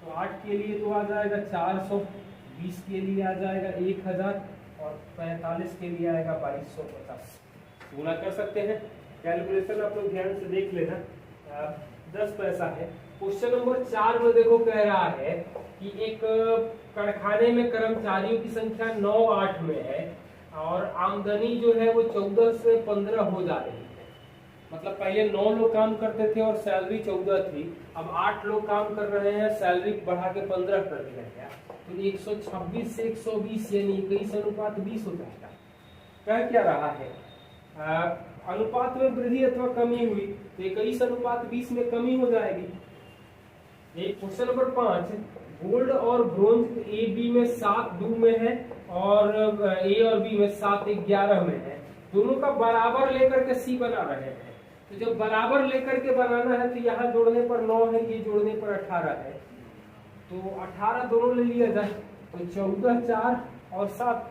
तो 8 के लिए तो आ जाएगा 400, 20 के लिए आ जाएगा 1000 और 45 के लिए आएगा 2250। गुना कर सकते हैं, कैलकुलेशन आप लोग ध्यान से देख लेना। 10 पैसा है। क्वेश्चन नंबर 4 में देखो कह रहा है कि एक कारखाने में कर्मचारियों की संख्या 9-8 में है और आमदनी जो है वो 14 से 15 हो जा रही है। मतलब पहले 9 लोग काम करते थे और सैलरी 14 थी, अब 8 लोग काम कर रहे हैं, सैलरी बढ़ा के 15 कर दिया गया, तो 126 से 120 यानी 21:20 हो जाएगा। कह क्या रहा है, अनुपात में वृद्धि अथवा कमी हुई तो 21:20 में कमी हो जाएगी। क्वेश्चन नंबर 5, गोल्ड और ब्रोंज ए बी में 7-2 में है और ए और बी में 7-11 में है। दोनों का बराबर लेकर के सी बना रहे हैं। तो जब बराबर लेकर के बनाना है तो यहाँ जोड़ने पर 9 है, ये जोड़ने पर 18 है, तो 18 दोनों ले लिया जाए तो 14, 4 और 7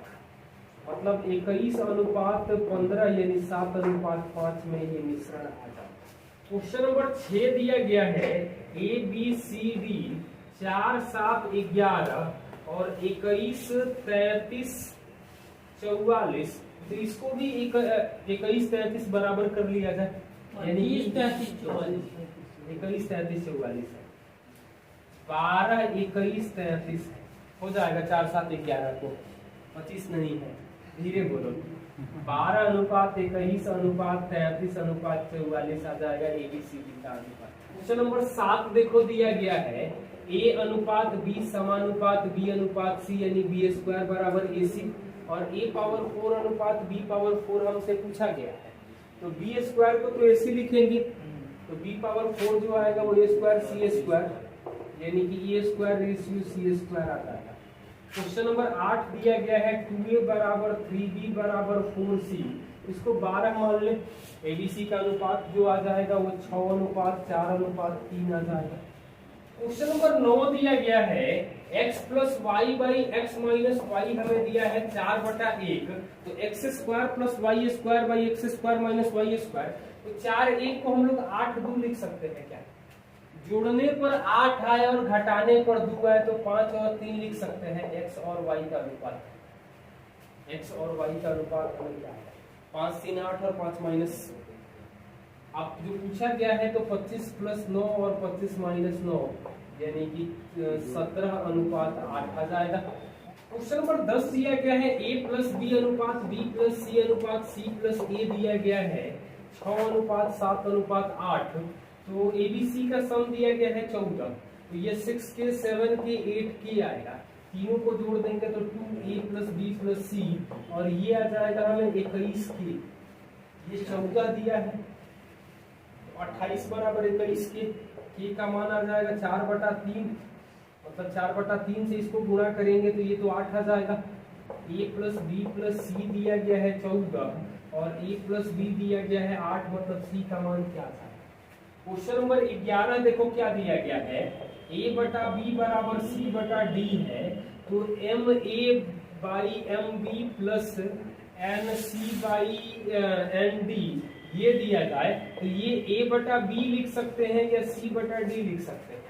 मतलब 21:15 यानी 7:5 में ये मिश्रण आ जाए। क्वेश्चन नंबर 6 दिया गया है ए बी सी डी 4, 7, 11 और 21, 33, 44, तो इसको भी 21, 33 बराबर कर लिया जाए, यानी 21, 33, 44 है, 12, 21, 33 है, हो जाएगा 4, 7, 11 को 25 नहीं है, धीरे बोलो। 12:21:33:44 आ जाएगा एबीसीडी का अनुपात। क्वेश्चन नंबर 7 देखो दिया गया है ए अनुपात बी समानुपात बी अनुपात सी यानी b² बराबर AC और a पावर 4 अनुपात b पावर 4 हमसे पूछा गया है। तो b² को तो AC लिखेंगे, तो b पावर 4 जो आएगा वो a² c² यानी कि a² रेशियो c² आ जाएगा। क्वेश्चन नंबर 8 दिया गया है 2a बराबर 3b बराबर 4c, इसको 12 मान ले। एबीसी का अनुपात जो आ जाएगा वो 6:4:3 आ जाएगा। क्वेश्चन नंबर 9 दिया गया है x + y/x - y हमें दिया है 4/1, तो x² + y² x² - y², तो 4 को हम लोग 8-2 लिख सकते हैं क्या? जोड़ने पर 8 आए और घटाने पर 2 आए तो 5 और 3 लिख सकते हैं। x और y का अनुपात, x और y का अनुपात हमें क्या है? 5, 3, 8 और 5 माइनस। अब जो पूछा गया है तो 25 + 9 और 25 - 9 यानी कि 17:8 आ जाएगा। क्वेश्चन नंबर 10 दिया गया है a + b अनुपात b + c अनुपात c + a दिया गया है 6:7:8, तो एबीसी का सम दिया गया है 14, तो ये 6 के 7 के 8 के आएगा, तीनों को जोड़ देंगे तो 2a + b + c और ये आ जाएगा हमें 21 के। ये 14 दिया है, तो 28 बराबर 21 के का मान आ जाएगा 4/3, मतलब 4/3 से इसको गुणा करेंगे तो ये तो 8 आ जाएगा। a प्लस बी प्लस सी दिया गया है 14 और a प्लस बी दिया गया है 8, मतलब c का मान क्या था। क्वेश्चन नंबर 11 देखो क्या दिया गया है, a बटा b बराबर c बटा d है, तो m a by M B plus N C by N D ये दिया जाए तो ये a बटा b लिख सकते हैं या c बटा d लिख सकते हैं।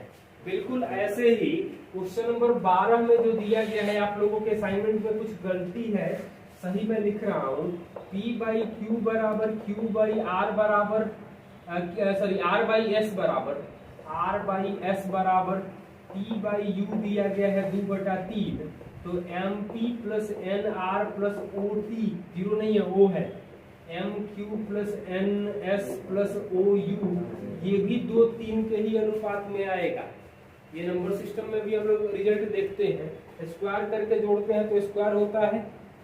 बिल्कुल ऐसे ही क्वेश्चन नंबर 12 में जो दिया गया है, आप लोगों के असाइनमेंट में कुछ गलती है, सही मैं लिख रहा हूँ, p बाई क्यू बराबर q बाई r बराबर सॉरी r बाई s बराबर t बाई u दिया गया है 2/3, तो M P plus N R plus O T, zero नहीं है ओ है, M Q plus N S plus O U, ये भी 2:3 के ही अनुपात में आएगा। ये नंबर सिस्टम में भी हम लोग रिजल्ट देखते हैं, स्क्वायर करके जोड़ते हैं तो स्क्वायर होता है,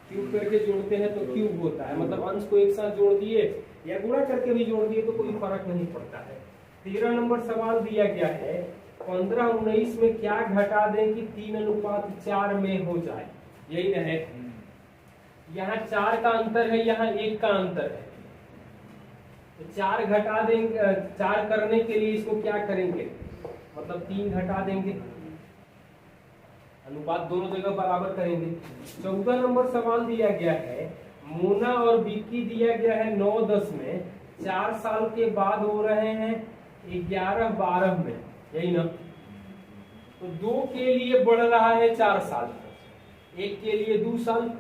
क्यूब करके जोड़ते हैं तो क्यूब होता है, मतलब अंश को एक साथ जोड़ दिए या गुणा करके भी जोड़ दिए तो कोई फर्क नहीं पड़ता है। 13 नंबर सवाल दिया गया है, 15-19 में क्या घटा दें कि 3:4 में हो जाए, यही ना है। यहाँ 4 का अंतर है, यहाँ 1 का अंतर है, तो 4 घटा देंगे, 4 करने के लिए इसको क्या करेंगे, मतलब 3 घटा देंगे, अनुपात दोनों जगह बराबर करेंगे। 14 नंबर सवाल दिया गया है, मोना और विक्की दिया गया है 9-10 में, 4 साल के बाद हो रहे हैं 11-12 में, यही ना। तो 2 के लिए बढ़ रहा है 4 साल, 1 के लिए 2 साल,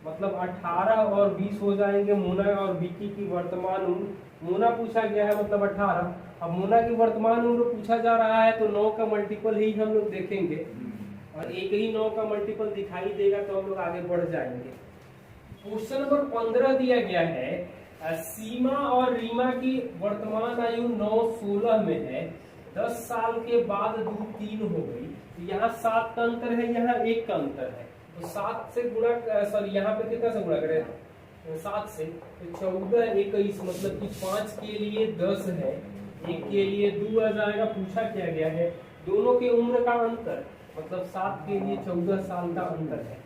मतलब 18 और 20 हो जाएंगे मोना और विक्की की वर्तमान उम्र। मोना पूछा गया है मतलब 18, अब मोना की वर्तमान उम्र पूछा जा रहा है तो 9 का मल्टीपल ही हम लोग देखेंगे और एक ही 9 का मल्टीपल दिखाई देगा तो हम लोग आगे बढ़ जाएंगे। क्वेश्चन नंबर 15 दिया गया है, सीमा और रीमा की वर्तमान आयु 9-16 में है, 10 साल के बाद दूध 3 हो गई, तो यहाँ 7 का अंतर है, यहाँ 1 का अंतर है, तो 7 से गुणा, सॉरी यहाँ पे कितना से गुणा करें, 7 से, तो 14-21, मतलब कि 5 के लिए 10 है, 1 के लिए 2 आ जाएगा। पूछा क्या गया है, दोनों के उम्र का अंतर, मतलब 7 के लिए 14 साल का अंतर है,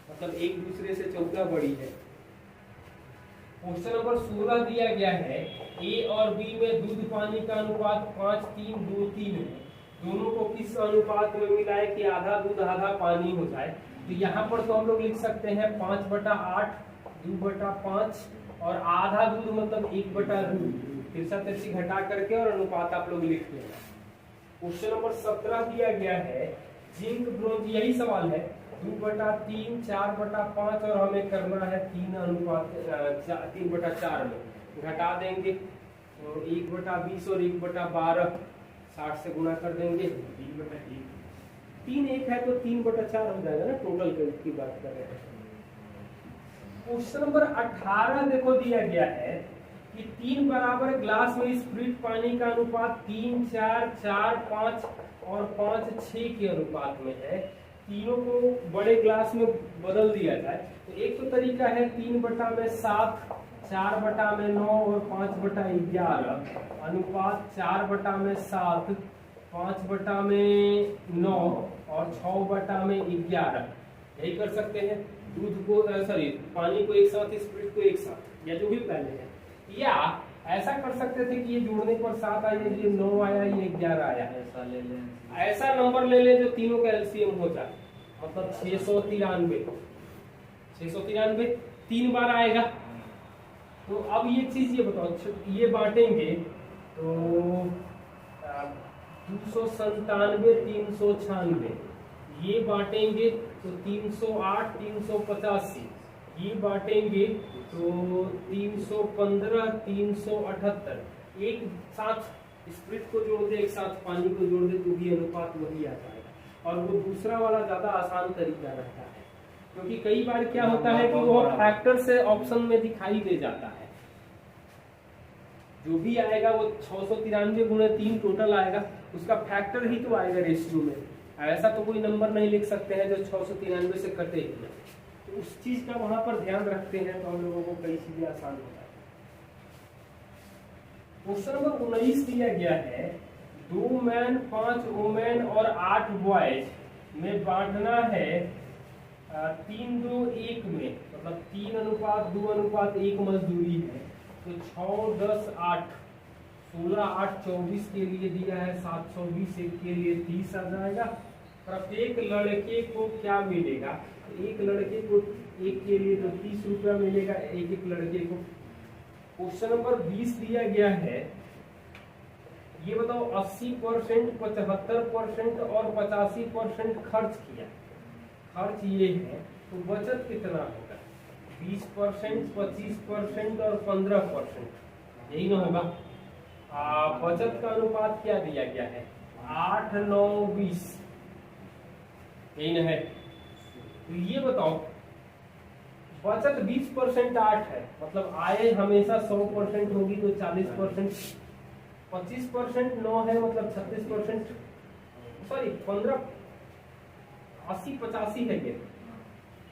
मतलब एक दूसरे से 14 बड़ी है। क्वेश्चन नंबर 16 दिया गया है, ए और बी में दूध पानी का अनुपात 5:3:2:3 है, दोनों को किस अनुपात में मिलाए कि आधा दूध आधा पानी हो जाए, तो यहाँ पर तो हम लोग लिख सकते हैं 5/8, 2/5 और आधा दूध मतलब 1/2, तिरछा घटा करके और अनुपात आप लोग लिख लेना। क्वेश्चन नंबर 17 दिया गया है, जिंक ब्रोंज, यही सवाल है, 2/3, 4/5 और हमें करना है 3/4 में, घटा देंगे तो 1/20 और 1/12, 60 से गुणा कर देंगे, 3 1 है तो 3/4 हो जाएगा ना, टोटल की बात कर रहे हैं। क्वेश्चन नंबर 18 देखो दिया गया है कि 3 बराबर ग्लास में स्प्रिट पानी का अनुपात 3, 4, 4, 5 और 5, 6 के अनुपात में है, तीनों को बड़े ग्लास में बदल दिया जाए, तो एक तो तरीका है 3/7, 4/9 और 5/11, अनुपात 4/7, 5/9 और 6/11, यही कर सकते हैं। दूध को सॉरी पानी को एक साथ, स्प्रिट को एक साथ, या जो भी पहले है, या ऐसा कर सकते थे कि ये जोड़ने पर 7 आया, ये 9 आया, ये 11 आया, ऐसा ले लें, ऐसा नंबर ले ले जो तीनों का एलसीएम हो जाए, मतलब 693, 3 बार आएगा। तो अब ये चीज ये बताओ, ये बांटेंगे तो 297, 396, ये बांटेंगे तो 308, 385, ये बांटेंगे तो 315, 378, एक साथ स्प्रिट को जोड़ दे, एक साथ पानी को जोड़ दे तो भी अनुपात वही आ जाएगा। और वो दूसरा वाला ज्यादा आसान तरीका रहता है, क्योंकि कई बार क्या होता है कि वो फैक्टर से ऑप्शन में दिखाई दे जाता है, जो भी आएगा वो 693 गुणे 3 टोटल आएगा, उसका फैक्टर ही तो आएगा रेशियो में, ऐसा तो कोई नंबर नहीं लिख सकते हैं जो 693 से कटे ही ना, तो उस चीज का वहां पर ध्यान रखते हैं तो हम लोगों को कई चीजें आसान होता है। क्वेश्चन नंबर 19 दिया गया है 2 मैन 5 वुमेन और 8 बॉयज में बांटना है 3:2:1 में, मतलब 3:2:1 मजदूरी है। तो 6, 10, 8, 16, 8, 24 के लिए दिया है 720, एक के लिए 30 आ जाएगा। प्रत्येक लड़के को क्या मिलेगा? एक लड़के को एक के लिए तो 30 रुपया मिलेगा एक एक लड़के को। क्वेश्चन नंबर 20 दिया गया है, ये बताओ 80%, 75% और 85% खर्च किया। खर्च ये है तो बचत कितना होगा? 20%, 25% और 15%, यही ना होगा। बचत का अनुपात क्या दिया गया है? 8, 9, 20, यही ना है। तो ये बताओ बचत 20% 8 है, मतलब आय हमेशा 100% होगी तो 40%, 25% 9 है मतलब 36%, सॉरी 15, 80, 85 है, ये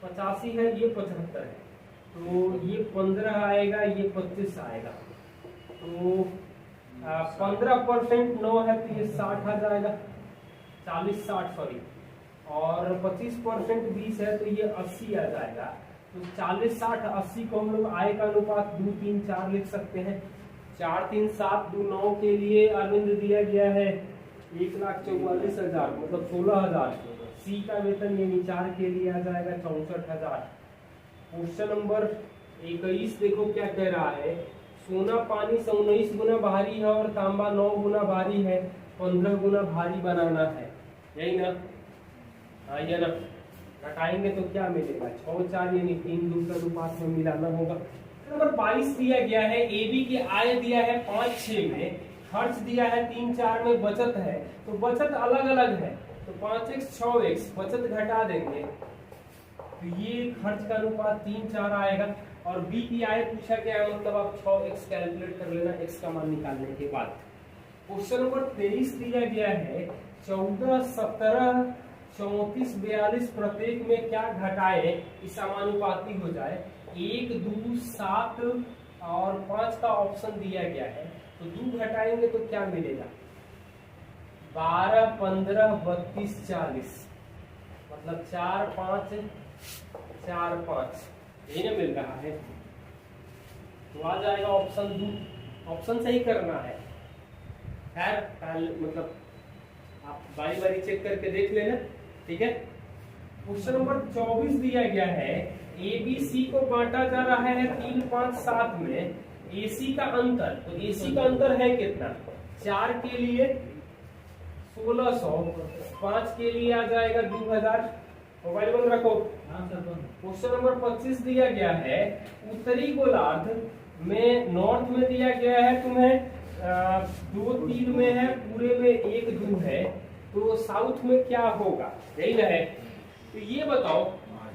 85 है, ये 75 है, तो ये 15 आएगा, ये 25 आएगा। तो 15% 9 है तो ये 60 आ जाएगा, 40, 60 सॉरी, और 25% 20 है तो ये 80 आ जाएगा। तो 40, 60, 80 को हम लोग आय का अनुपात 2, 3, 4 लिख सकते हैं। 4, 3, 7, 2, 9 के लिए अरविंद दिया गया है 1,44,000 मतलब 16,000। सी का वेतन यानी 4 के लिए आ जाएगा 64,000। क्वेश्चन नंबर 21 देखो क्या कह रहा है, सोना पानी 19 गुना भारी है और तांबा 9 गुना भारी है, 15 गुना भारी बनाना है, यही ना? हाँ ये ना, घटाएंगे तो क्या मिलेगा? 6, 4 यानी 3 दूसरा अनुपात में मिलाना होगा। नंबर 22 दिया गया है, ए बी की आय दिया है 5, 6 में, खर्च दिया है 3, 4 में, बचत है तो बचत अलग अलग है तो 5x 6x बचत घटा देंगे तो ये खर्च का अनुपात 3, 4 आएगा। और बी की आय पूछा गया है, मतलब आप 6x कैलकुलेट कर लेना x का मान निकालने के बाद। क्वेश्चन नंबर 23 दिया गया है 14, 17, 34, 42 प्रत्येक में क्या घटाए इस समानुपाती हो जाए? 1, 2, 7 और 5 का ऑप्शन दिया गया है, तो 2 घटाएंगे तो क्या मिलेगा? 12, 15, 32, 40 मतलब 4, 5, 4, 5 यही ना मिल रहा है, तो आ जाएगा ऑप्शन 2। ऑप्शन सही करना है, खैर मतलब आप बारी बारी चेक करके देख लेना, ठीक है। क्वेश्चन नंबर 24 दिया गया है, ए बी सी को बांटा जा रहा है 3, 5, 7 में, ए सी का अंतर, तो ए सी का अंतर है कितना? 4 के लिए 1600, 5 के लिए आ जाएगा 2000। मोबाइल बंद रखो। क्वेश्चन नंबर 25 दिया गया है, उत्तरी गोलार्ध में नॉर्थ में दिया गया है तुम्हें 2, 3 में है, पूरे में 1, 2 है, तो साउथ में क्या होगा? यही ना है। तो ये बताओ,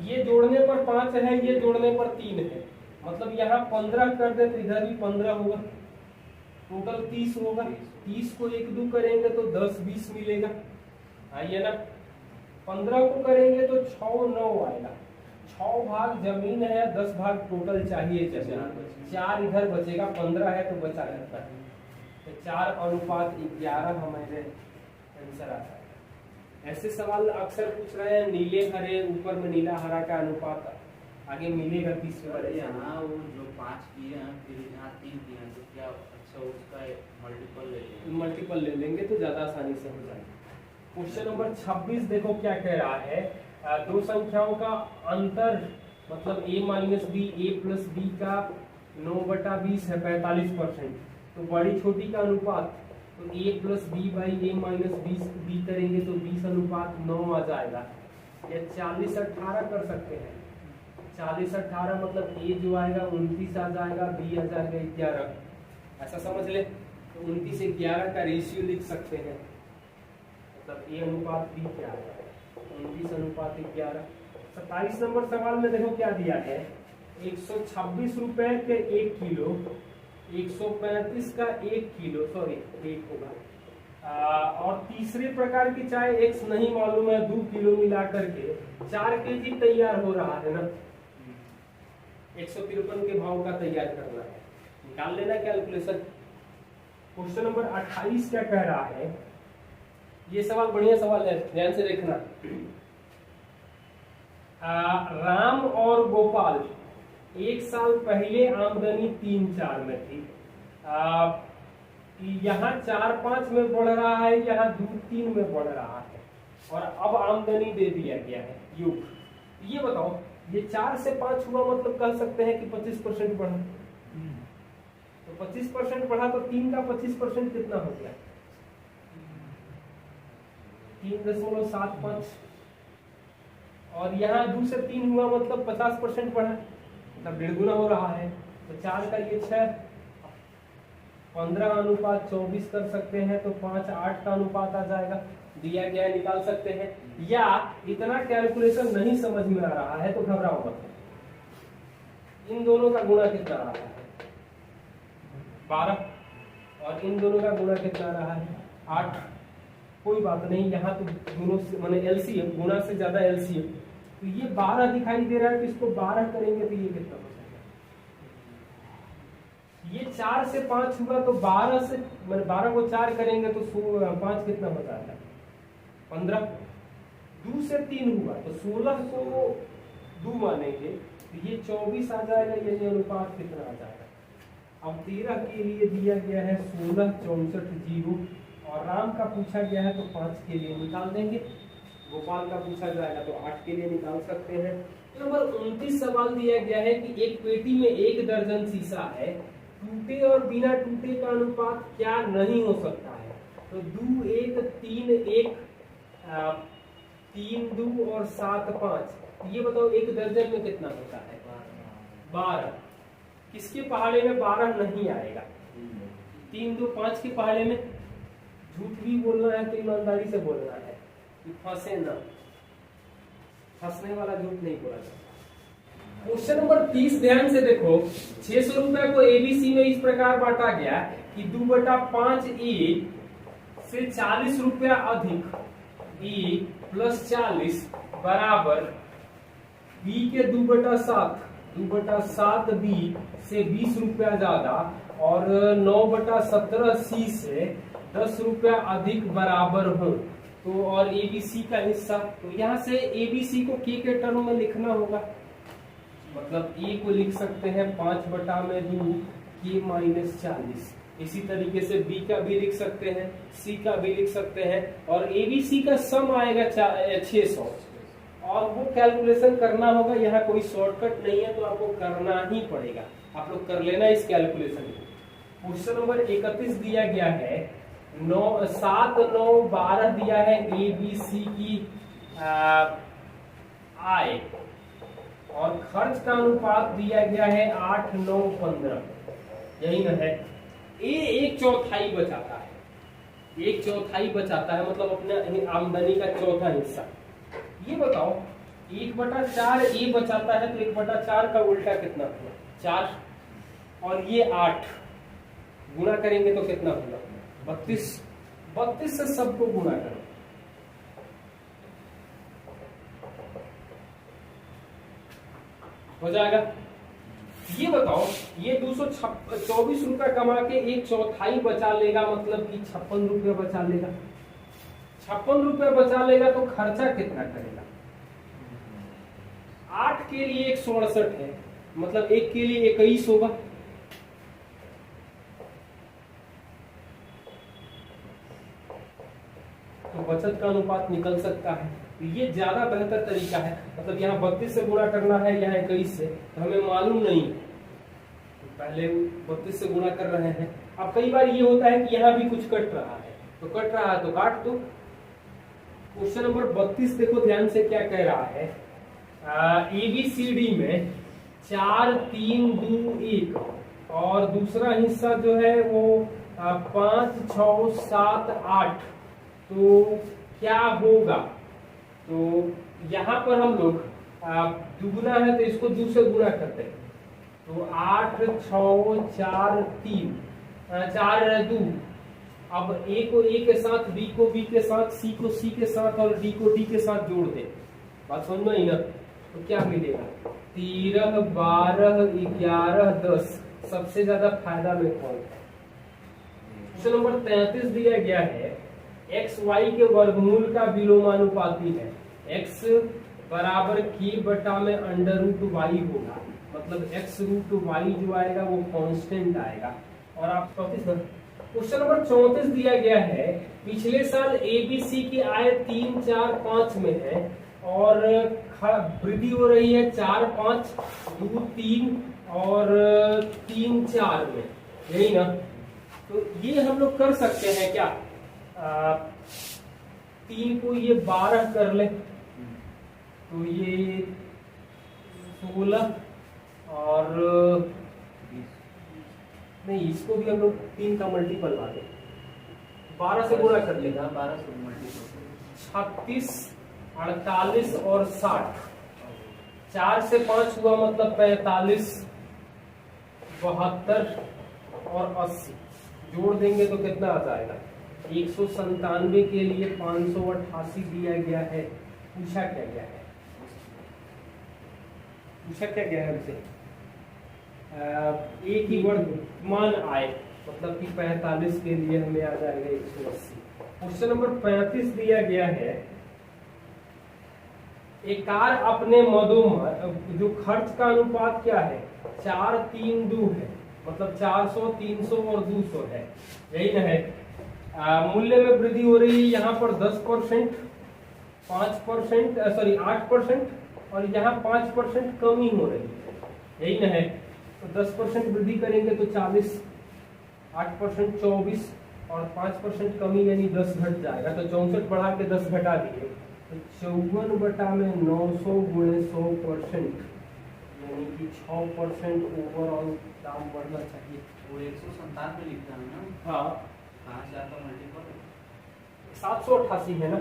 ये जोड़ने पर 5 है, ये जोड़ने पर 3 है, मतलब यहाँ 15 कर दे तो इधर भी 15 होगा, टोटल 30 होगा। 30 को 1, 2 करेंगे तो 10, 20 मिलेगा, आइए ना। 15 को करेंगे तो 6, 9 आएगा। 6 भाग जमीन है, 10 भाग टोटल चाहिए जमीन, 4 इधर बचेगा, 15 है तो बचा रहता है, तो 4:11 हमारे आंसर आता है। ऐसे सवाल अक्सर पूछ रहे हैं, नीले हरे, ऊपर में नीला हरा का अनुपात आगे मिलेगा तीसरे वाले। यहाँ वो जो 5 किए हैं फिर यहाँ 3 किए हैं, तो क्या अच्छा उसका मल्टीपल ले लेंगे? मल्टीपल ले लेंगे तो ज्यादा आसानी से हो जाएगा। क्वेश्चन नंबर 26 देखो क्या कह रहा है, दो संख्याओं का अंतर मतलब a minus B, a plus B का 9/20 है 45%, तो बड़ी छोटी का अनुपात तो a plus B by A minus B करेंगे तो 20:9 आ जाएगा। या 40/18 कर सकते हैं, 40/18 मतलब a जो आएगा 29 आ जाएगा, b आ जाएगा 11, ऐसा समझ ले। तो 29 से 11 का रेशियो लिख सकते हैं, मतलब a अनुपात b क्या आएगा? 29:11। 27 नंबर सवाल में देखो क्या दिया है, 126 रुपए के 1 किलो, 135 का 1 किलो, सॉरी 1 होगा, और तीसरे प्रकार की चाय एक्स नहीं मालूम है 2 किलो मिला करके 4 केजी तैयार हो रहा है ना, 153 के भाव का तैयार करना है, निकाल लेना कैलकुलेशन। क्वेश्चन नंबर 28 क्या कह रहा है, ये सवाल बढ़िया सवाल है, ध्यान से देखना। राम और गोपाल एक साल पहले आमदनी 3-4 में थी, यहाँ 4-5 में बढ़ रहा है, यहाँ 2-3 में बढ़ रहा है, और अब आमदनी दे दिया गया है योग। ये बताओ, ये 4 से 5 हुआ मतलब कह सकते हैं कि 25% बढ़ा, तो 25% बढ़ा तो 3 का 25% कितना हो गया, 3.75, और यहाँ 2 से 3 हुआ मतलब 50% बढ़ा, मतलब 1.5 गुना हो रहा है। तो 4 का ये 6, 15:24 कर सकते हैं, तो 5:8 का अनुपात आ जाएगा, दिया गया निकाल सकते हैं। या इतना कैलकुलेशन नहीं समझ में आ रहा है तो घबराओ मत, इन दोनों का गुणा कितना आ रहा है 12, और इन दोनों का गुणा कितना आ रहा है 8। कोई बात नहीं, यहाँ तो दोनों से माने एलसीएम, गुणा से ज्यादा एलसीएम, तो ये 12 दिखाई दे रहा है, तो इसको 12 करेंगे तो ये कितना हो जाएगा, ये 4 से 5 हुआ तो 12 से माने 12 को 4 करेंगे तो 5 कितना हो जाएगा 15, 2 से 3 हुआ तो 16 को 2 मानेंगे तो ये 24 आ जाएगा, ये अनुपात कितना आ जाएगा। अब 13 के लिए दिया गया है 16, 64, 0, और राम का पूछा गया है तो 5 के लिए निकाल देंगे, गोपाल का पूछा जाएगा तो 8 के लिए निकाल सकते हैं। नंबर 29 सवाल दिया गया है कि एक पेटी में 1 दर्जन शीशा है, टूटे और बिना टूटे का अनुपात क्या नहीं हो सकता है, तो 2-1, 3-1, 3-2 और 7-5। ये बताओ 1 दर्जन में कितना होता है 12। किसके पहाड़े में 12 नहीं आएगा, 3-2-5 के पहाड़े में। झूठ भी बोलना है तो ईमानदारी से बोलना है कि फंसे ना, फंसने वाला झूठ नहीं बोला जाता। क्वेश्चन नंबर 30 ध्यान से देखो, 600 रुपए को एबीसी में इस प्रकार बांटा गया कि 2/5 ए से 40 रुपया अधिक ए प्लस 40 बराबर बी के 2/7, 2/7 बी से 20 रुपया ज्यादा, और 9/17 सी से 10 रुपया अधिक बराबर हो, तो और एबीसी का हिस्सा, तो यहाँ से एबीसी को के टर्म में लिखना होगा, मतलब ए को लिख सकते हैं 5/2 के माइनस 40। इसी तरीके से बी का भी लिख सकते हैं, सी का भी लिख सकते हैं, और एबीसी का सम आएगा 600, और वो कैलकुलेशन करना होगा। यहाँ कोई शॉर्टकट नहीं है तो आपको करना ही पड़ेगा, आप लोग कर लेना इस कैलकुलेशन को। क्वेश्चन नंबर 31 दिया गया है, 7, 9, 12 दिया है ए बी सी की आय, और खर्च का अनुपात दिया गया है 8, 9, 15, यही ना है। ए 1/4 बचाता है, 1/4 बचाता है, मतलब अपने आमदनी का चौथा हिस्सा। ये बताओ 1/4 ए बचाता है तो 1/4 का उल्टा कितना हुआ 4, और ये 8 गुणा करेंगे तो कितना होगा 32। 32 से सबको गुणा करो, हो जाएगा। ये बताओ, ये 224 रुपया कमा के 1/4 बचा लेगा, मतलब कि 56 रुपया बचा लेगा। 56 रुपया बचा लेगा तो खर्चा कितना करेगा 8 के लिए 168 है, मतलब 1 के लिए 21 होगा, तो बचत का अनुपात निकल सकता है। तो ये ज्यादा बेहतर तरीका है, मतलब यहाँ 32 से गुणा करना है, यहाँ 21 से, तो हमें मालूम नहीं, तो पहले 32 से गुणा कर रहे हैं। अब कई बार ये होता है कि यहाँ भी कुछ कट रहा है, तो कट रहा है तो काट दो। क्वेश्चन नंबर 32 देखो ध्यान से क्या कह रहा है, एबीसीडी में 4, 3, 2, 1, और दूसरा हिस्सा जो है वो 5, 6, 7, 8, तो क्या होगा। तो यहाँ पर हम लोग दुगुना है तो इसको 2 से गुणा करते हैं, तो 8, 6, 4, 3, 4, 2। अब ए को ए के साथ, बी को बी के साथ, सी को सी के साथ, और डी को डी के साथ जोड़ दे, बात समझ में आई ना। तो क्या मिलेगा 13, 12, 11, 10। सबसे ज्यादा फायदा में कौन है क्वेश्चन नंबर 33 दिया गया है एक्स वाई के वर्गमूल का विलोमानुपाती है। एक्स बराबर के बटा में अंडर रूट वाई होगा, मतलब एक्स रूट वाई जो आएगा वो कांस्टेंट आएगा। और आप 34 क्वेश्चन नंबर 34 दिया गया है पिछले साल एबीसी की आय 3, 4, 5 में है और वृद्धि हो रही है 4, 5, 2, 3 और 3, 4 में, यही ना। तो ये हम लोग कर सकते हैं क्या, 3 को ये 12 कर ले तो ये 16 और नहीं, इसको भी हम लोग 3 का मल्टीपल ला दें, 12 से गुणा कर लेगा, 12 से मल्टीपल 36, 48 और 60, 4 से 5 हुआ मतलब 45, 72 और 80, जोड़ देंगे तो कितना आ जाएगा 197 के लिए 588 दिया गया है। पूछा क्या गया है, हमसे एक ही वर्गमान आए मतलब कि 45 के लिए हमें आ जाएगा 180। क्वेश्चन नंबर 35 दिया गया है एक कार अपने मदोमद जो खर्च का अनुपात क्या है 4, 3, 2 है, मतलब 400, 300 और 200 है, यही ना है। मूल्य में वृद्धि हो रही है यहाँ पर 10%, 5%, सॉरी 8% और यहाँ 5% कमी हो रही है, यही ना है। तो 10% वृद्धि करेंगे तो 40, 8% 24 और 5% कमी यानी 10 घट जाएगा, तो 64 बढ़ा के 10 घटा दिए तो 54 बटा में 900 गुणे 100% यानी कि 6% ओवरऑल दाम बढ़ना चाहिए। वो 197 में लिखता है ना। हाँ, कहाँ से आता मल्टीपल 788 है ना,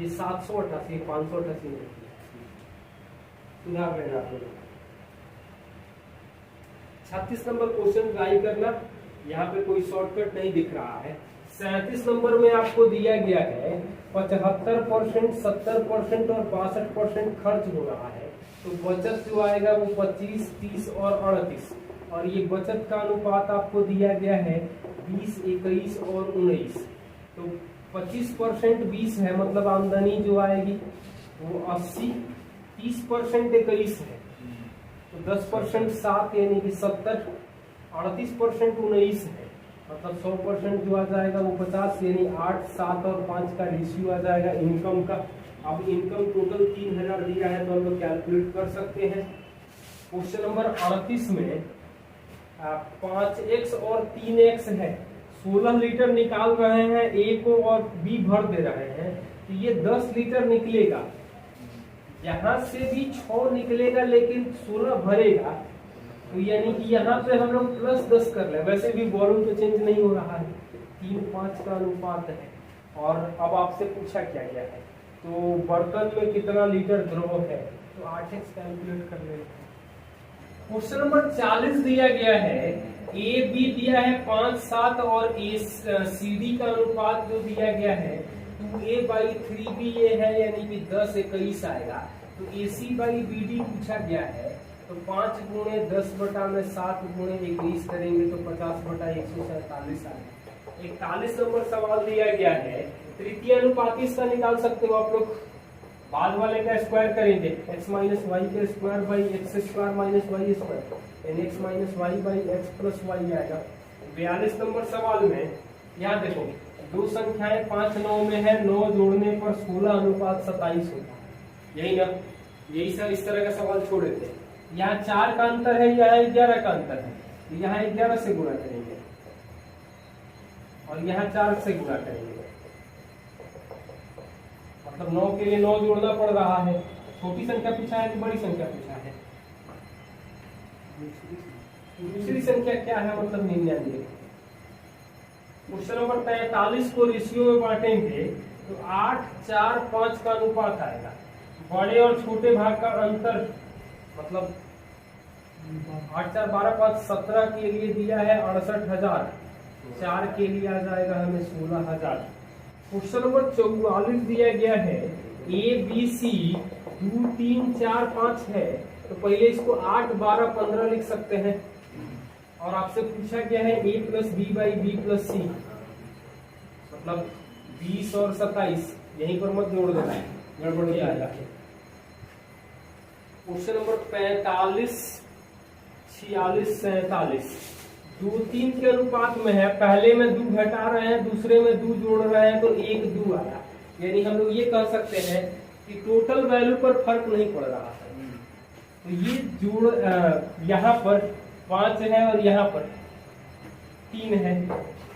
ये 788, 588 नहीं, सुधार लेना आप लोग। 36 नंबर क्वेश्चन ट्राई करना, यहाँ पे कोई शॉर्टकट नहीं दिख रहा है। 37 नंबर में आपको दिया गया है 75%, 70% और 62% खर्च हो रहा है, तो बचत जो आएगा वो 25, 30 और 38, और ये बचत का अनुपात आपको दिया गया है 20, 21 और 19। तो 25% 20 है, मतलब आमदनी जो आएगी वो 80, 30% 21 है तो 10% 7 यानी कि 70, 38% 19 है, मतलब 100% जो आ जाएगा वो 50 यानी 8, 7 और 5 का रेशियो आ जाएगा इनकम का। अब इनकम टोटल 3000 दिया है तो हम लोग कैलकुलेट कर सकते हैं। क्वेश्चन नंबर 38 में 5x और 3x है, 16 लीटर निकाल रहे हैं, A को और B भर दे रहे हैं, तो ये 10 लीटर निकलेगा, यहाँ से भी 6 निकलेगा लेकिन 16 भरेगा, तो यानी कि यहाँ पे हम लोग +10 कर ले। वैसे भी वॉल्यूम तो चेंज नहीं हो रहा है, 3:5 का अनुपात है। और अब आपसे पूछा क्या गया है, तो बर्तन में कितना लीटर द्रव है, तो 8x कैलकुलेट कर लेंगे। क्वेश्चन नंबर 40 दिया गया है, ए बी दिया है 5, 7 और ए सी डी का अनुपात जो दिया गया है 2a/3b ये है, यानी कि 10, 21 आएगा। तो AC बाई BD पूछा गया है, तो 5 गुणे 10 बटा में 7 गुणे 21 करेंगे तो 50 बटा 147 आएगा। 41 नंबर सवाल दिया गया है, तृतीय अनुपाती इसका निकाल सकते हो आप लोग, बाद वाले का स्क्वायर करेंगे, x माइनस वाई का square by X square minus Y square, यानी x minus Y by X plus Y आएगा। 42 नंबर सवाल में यहाँ देखो, दो संख्याएं 5, 9 में है, 9 जोड़ने पर 16:27 होता है, यही ना, यही सब इस तरह का सवाल छोड़े थे। यहाँ 4 का अंतर है, यहाँ 11 का अंतर है, यहाँ 11 से गुणा करेंगे और यहाँ 4 से गुणा करेंगे, मतलब 9 के लिए 9 जोड़ना पड़ रहा है। छोटी संख्या पूछा है कि बड़ी संख्या पूछा है, दूसरी संख्या क्या है, मतलब 99। क्वेश्चन नंबर 43 को रेशियो में बांटेंगे तो 8, 4, 5 का अनुपात आएगा। बड़े और छोटे भाग का अंतर, मतलब 8, 4, 12, 5, 17 के लिए दिया है 68,000, 4 के लिए आ जाएगा हमें 16,000। क्वेश्चन नंबर 44 दिया गया है, ABC 2, 3, 4, 5 है, तो पहले इसको 8, 12, 15 लिख सकते हैं, और आपसे पूछा गया है a plus B by B plus C, मतलब 20 और 27, यहीं पर मत जोड़ देना है, गड़बड़ हो जाएगा। क्वेश्चन नंबर 45, 46, 47 2 3 के अनुपात में है, पहले में 2 घटा रहे हैं, दूसरे में 2 जोड़ रहे हैं, तो 1 2 आया। यानी हम लोग ये कह सकते हैं कि टोटल वैल्यू पर फर्क नहीं पड़ रहा है। तो ये जोड़ यहाँ पर 5 है और यहाँ पर 3 है,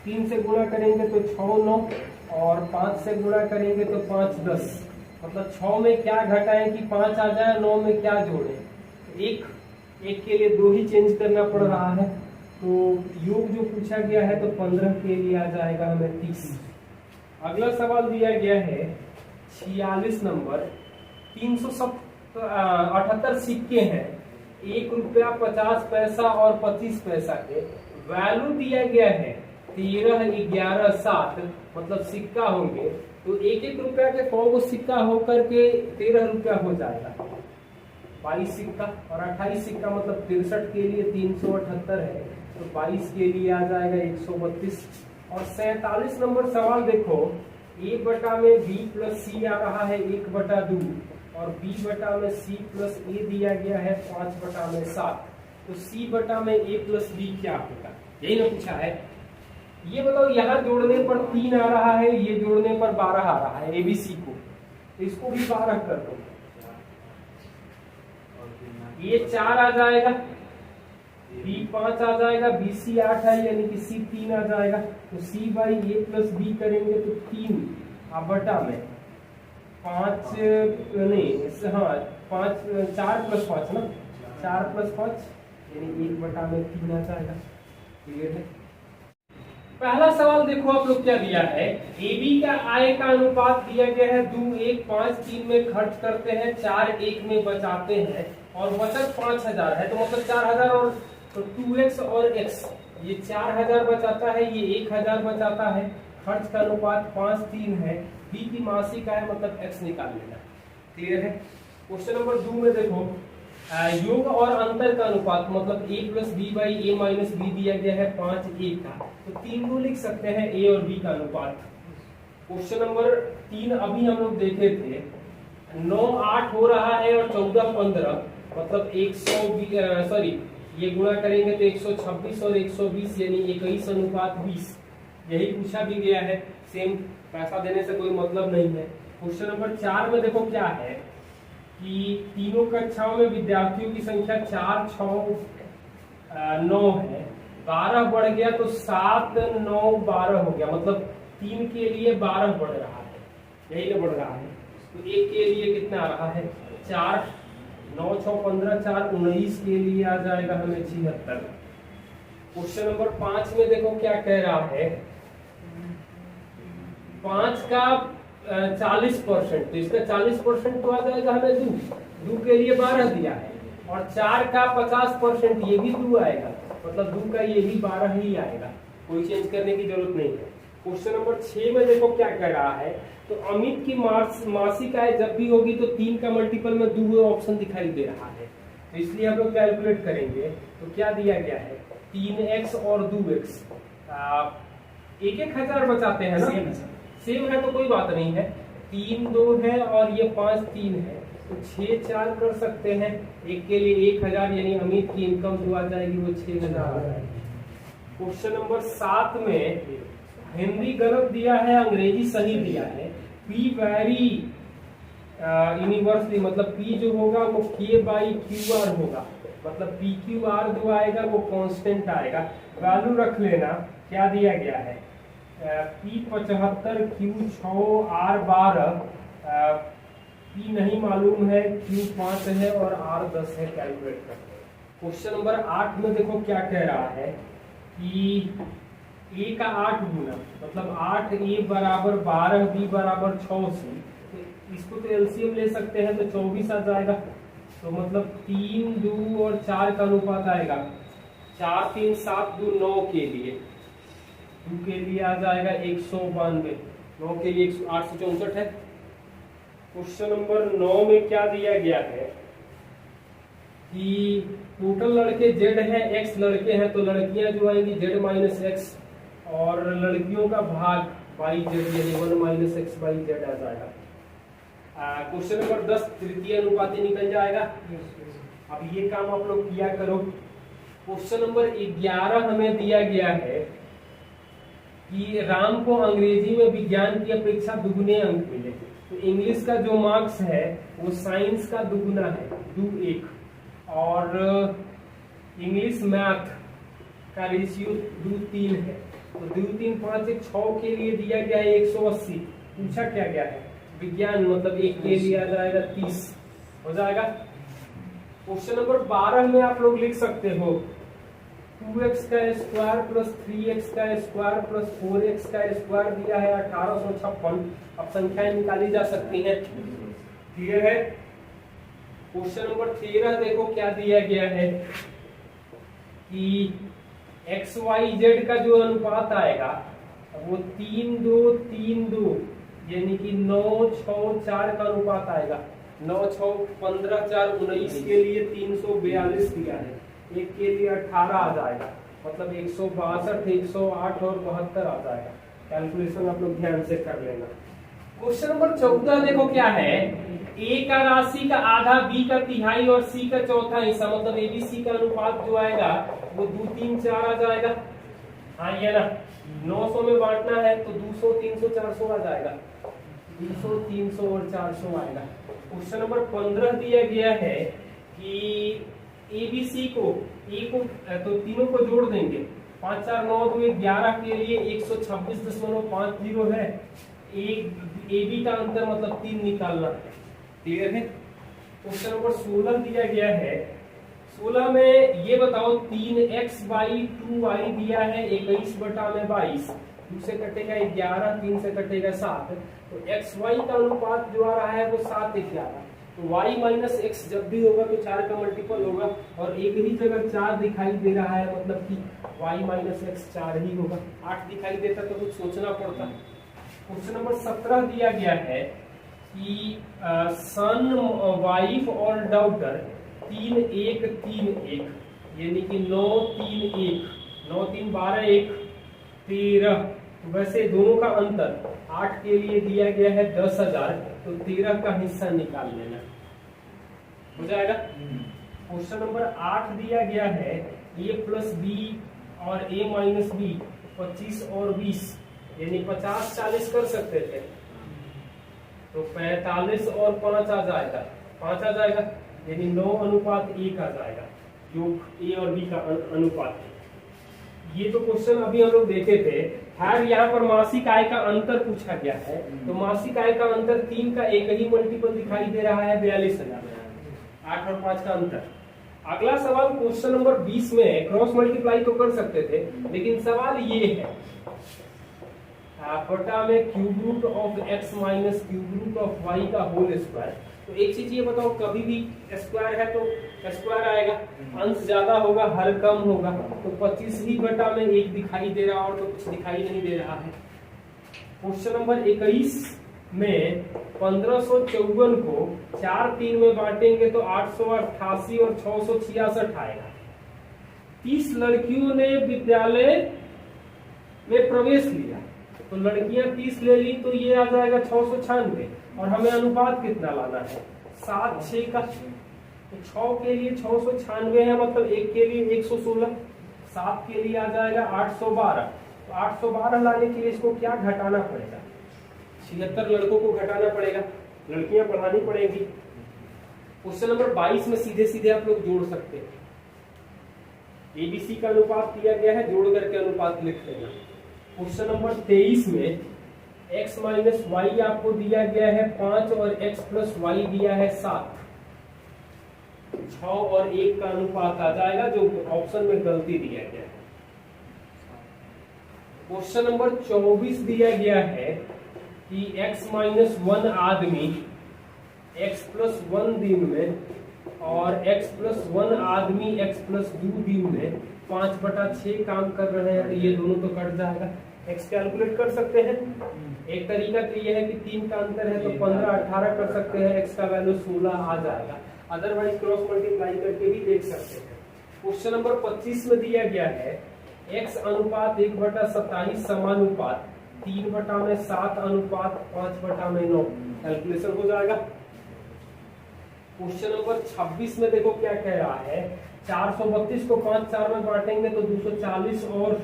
3 से गुणा करेंगे तो 6 9, और 5 से गुणा करेंगे तो 5 10, मतलब 6 में क्या घटाएं कि 5 आ जाए, 9 में क्या जोड़े, एक के लिए 2 ही चेंज करना पड़ रहा है। तो योग जो पूछा गया है तो 15 के लिए आ जाएगा हमें 30। अगला सवाल दिया गया है 46 नंबर, 378 सिक्के हैं, 1 रुपया 50 पैसा और 25 पैसा के, वैल्यू दिया गया है 13 11 7, मतलब सिक्का होंगे तो 1 रुपया के 100 को सिक्का होकर के 13 रुपया हो जाएगा, 22 सिक्का, और 28 सिक्का मतलब 63 के लिए 378 है, तो 22 के लिए आ जाएगा 132। और 47 नंबर सवाल देखो, a बटा में b प्लस सी आ रहा है 1/2, और b बटा में c प्लस a दिया गया है 5/7, तो c बटा में a प्लस b क्या होगा, यही ना पूछा है। ये बताओ, यहाँ जोड़ने पर 3 आ रहा है, ये जोड़ने पर 12 आ रहा है abc को, तो इसको भी 12 कर दो, ये 4 आ जाएगा, b 5 आ जाएगा, bc 8 है, यानी कि c 3 आ जाएगा, तो c by a plus b करेंगे तो 3 बटा में 5 नहीं, हाँ 5 4 प्लस 5 ना, 4 प्लस 5 यानी 1 बटा में 3 आ जाएगा। क्लियर है। पहला सवाल देखो आप लोग क्या दिया है, AB का आय का अनुपात दिया गया है 2 1 5 3 में खर्च करते हैं, 4 1 में बचाते हैं, और बचत 5000 है, तो मतलब 4000 और तो 2x और x, ये 4000 बचाता है, ये 1000 बचाता है, खर्च का अनुपात 5 3 है, B की मासिक आय मतलब x निकाल लेना। क्लियर है। क्वेश्चन नंबर 2 में देखो, योग और अंतर का अनुपात मतलब a plus B by A minus B दिया गया है 5 1 का, तो 3 को लिख सकते हैं a और b का अनुपात। क्वेश्चन नंबर 3 अभी हम लोग देखे थे, 9 8 हो रहा है और 14 15, मतलब 120, सॉरी ये गुणा करेंगे तो 126 और 120 यानी 21:20, यही पूछा भी गया है, सेम, पैसा देने से कोई मतलब नहीं है। क्वेश्चन नंबर 4 में देखो क्या है कि तीनों कक्षाओं में विद्यार्थियों की संख्या 4 6 9 है, 12 बढ़ गया तो 7 9 12 हो गया, मतलब 3 के लिए 12 बढ़ रहा है, यही ना बढ़ रहा है, तो 1 के लिए कितना आ रहा है 4, 9 6 15 4 19 के लिए आ जाएगा हमें 76। क्वेश्चन नंबर 5 में देखो क्या कह रहा है, 5 का 40%, तो इसका 40% तो आ जाएगा हमें 2 के लिए 12 दिया है, और 4 का 50% ये भी 2 आएगा, मतलब 2 का ये भी 12 ही आएगा, कोई चेंज करने की जरूरत नहीं है। क्वेश्चन नंबर 6 में देखो क्या कह रहा है, तो अमित की मासिक आय जब भी होगी तो 3 का मल्टीपल में 2 ऑप्शन दिखाई दे रहा है, तो इसलिए हम लोग कैलकुलेट करेंगे, तो क्या दिया गया है 3x और 2x, 1,000 बचाते हैं ना, सेम है तो कोई बात नहीं है, 3 2 है और ये 5 3 है, तो 6 4 कर सकते हैं, एक के लिए 1000 यानी अमित की इनकम जो आ जाएगी वो 6000 आ जाएगी। क्वेश्चन नंबर 7 में हिंदी गलत दिया है, अंग्रेजी सही दिया है, P वेरी यूनिवर्सली, मतलब P जो होगा वो K/QR होगा, मतलब PQR जो आएगा वो कांस्टेंट आएगा, वैल्यू रख लेना। क्या दिया गया है P 75 Q 6 R 12, P नहीं मालूम है, Q 5 है और R 10 है, कैलकुलेट करते हैं। क्वेश्चन नंबर 8 में देखो क्या कह रहा है कि A का 8 गुना, मतलब 8A बराबर 12, B बराबर 6C, तो इसको तो एलसीएम ले सकते हैं, तो 24 आ जाएगा, तो मतलब 3 2 और 4 का अनुपात आएगा, 4 3 7 2 9 के लिए, 2 के लिए आ जाएगा 192, 9 के लिए 864 है। क्वेश्चन नंबर 9 में क्या दिया गया है कि टोटल लड़के जेड है, एक्स लड़के हैं, तो लड़कियां जो आएंगी जेड माइनस एक्स, और लड़कियों का भाग बाई जेड यानी 1 माइनस एक्स बाई जेड आ जाएगा। क्वेश्चन नंबर 10 तृतीय अनुपाती निकल जाएगा। अब ये काम आप लोग किया करो। क्वेश्चन नंबर 11 हमें दिया गया है कि राम को अंग्रेजी में विज्ञान की अपेक्षा दुगने अंक मिले, तो इंग्लिश का जो मार्क्स है वो साइंस का दुगना है 2:1, और इंग्लिश मैथ का रेशियो 2:3 है, तो 2:3 5 1 6 के लिए दिया गया है 180। पूछा क्या गया है विज्ञान, मतलब 1 के लिए आ जाएगा 30 हो जाएगा। क्वेश्चन नंबर 12 में आप लोग लिख सकते हो 2x का स्क्वायर प्लस 3x का स्क्वायर प्लस 4x का स्क्वायर दिया है 1856। अब संख्याएं निकाली जा सकती हैं, क्लियर है। क्वेश्चन नंबर 13 देखो क्या दिया गया है कि XYZ का जो अनुपात आएगा वो 3:2 यानी कि 9:6:4 का अनुपात आएगा। 9:6=15 4 19 के लिए 342 दिया है, एक के लिए 18 आ जाएगा, मतलब 162 108 और 72 आ जाएगा। कैलकुलेशन आप लोग ध्यान से कर लेना। क्वेश्चन नंबर 14 देखो क्या है, ए का राशि का आधा, बी का तिहाई और सी का चौथा हिस्सा, मतलब एबीसी का अनुपात जो आएगा वो 2 3 4 आ जाएगा। हाँ ये ना 900 में बांटना है तो 200 300 400 आ जाएगा, 200 300 और 400 आएगा। क्वेश्चन नंबर 15 दिया गया है कि एबीसी को ए को तो तीनों को जोड़ देंगे, 5 4 9 2 11 के लिए 126.50 है। एक एबी का अंतर मतलब 3 निकालना है, क्लियर है। क्वेश्चन नंबर 16 दिया गया है। 16 में ये बताओ 3x/2y दिया है 21/22, 2 से कटेगा 11, 3 से कटेगा 7, तो xy का अनुपात जो आ रहा है वो 7:11, तो y माइनस एक्स जब भी होगा तो 4 का मल्टीपल होगा, और एक ही जगह 4 दिखाई दे रहा है मतलब कि y माइनस एक्स 4 ही होगा। 8 दिखाई देता तो कुछ सोचना पड़ता। क्वेश्चन नंबर 17 दिया गया है कि सन वाइफ और डॉटर 3 1 3 1 यानी कि 9 3 1 9 3 12 1 13, वैसे दोनों का अंतर 8 के लिए दिया गया है 10,000, तो 13 का हिस्सा निकाल लेना हो जाएगा। क्वेश्चन नंबर 8 दिया गया है a प्लस बी और a माइनस बी 25 और 20 यानी 50 40 कर सकते थे, तो 45 और 5 आ जाएगा, 5 आ जाएगा यानी 9:1 आ जाएगा, योग ए और बी का अनुपात। ये तो क्वेश्चन अभी हम लोग देखे थे। खैर यहाँ पर मासिक आय का अंतर पूछा गया है, तो मासिक आय का अंतर 3 का एक ही मल्टीपल दिखाई दे रहा है 42,000, 8 और 5 का अंतर। अगला सवाल क्वेश्चन नंबर 20 में क्रॉस मल्टीप्लाई तो कर सकते थे, लेकिन सवाल ये है बटा में cube root of x minus cube root of y का होल स्क्वायर। तो एक चीज ये बताओ, कभी भी स्क्वायर है तो स्क्वायर आएगा, अंश ज्यादा होगा हर कम होगा, तो 25 ही बटा में 1 दिखाई दे रहा और तो कुछ दिखाई नहीं दे रहा है। क्वेश्चन नंबर 21 में 1554 को 4 3 में बांटेंगे तो 888 और 666 आएगा। 30 लड़कियों ने विद्यालय में प्रवेश लिया, तो लड़कियां 30 ले ली तो ये आ जाएगा 696, और हमें अनुपात कितना लाना है 7 6 का, तो 6 के लिए 696 है मतलब 1 के लिए 116, 7 के लिए आ जाएगा 812, तो 812 लाने के लिए इसको क्या घटाना पड़ेगा, 76 लड़कों को घटाना पड़ेगा, लड़कियां पढ़ानी पड़ेगी। क्वेश्चन नंबर 22 में सीधे सीधे आप लोग जोड़ सकते हैं, एबीसी का अनुपात दिया गया है, जोड़ करके अनुपात लिख लेना। क्वेश्चन नंबर 23 में x माइनस वाई आपको दिया गया है 5 और x प्लस वाई दिया है 7, 6 और 1 का अनुपात आ जाएगा, जो ऑप्शन में गलती दिया गया है। क्वेश्चन नंबर 24 दिया गया है कि x माइनस 1 आदमी x प्लस 1 दिन में और x प्लस 1 आदमी x प्लस 2 दिन में 5/6 काम कर रहे हैं, तो ये दोनों तो कट जाएगा। x कैलकुलेट कर सकते हैं, एक तरीका तो ये है कि 3 का अंतर है तो 15 18 कर सकते हैं, x का वैल्यू 16 आ जाएगा, अदरवाइज क्रॉस मल्टीप्लाई करके भी देख सकते हैं। क्वेश्चन नंबर 25 में दिया गया है x अनुपात 1/27 समानुपात 3/7 अनुपात 5/9। कैलकुलेशन हो जाएगा। क्वेश्चन नंबर 26 में देखो क्या कह रहा है, 432 को 5 4 में बांटेंगे तो 240 और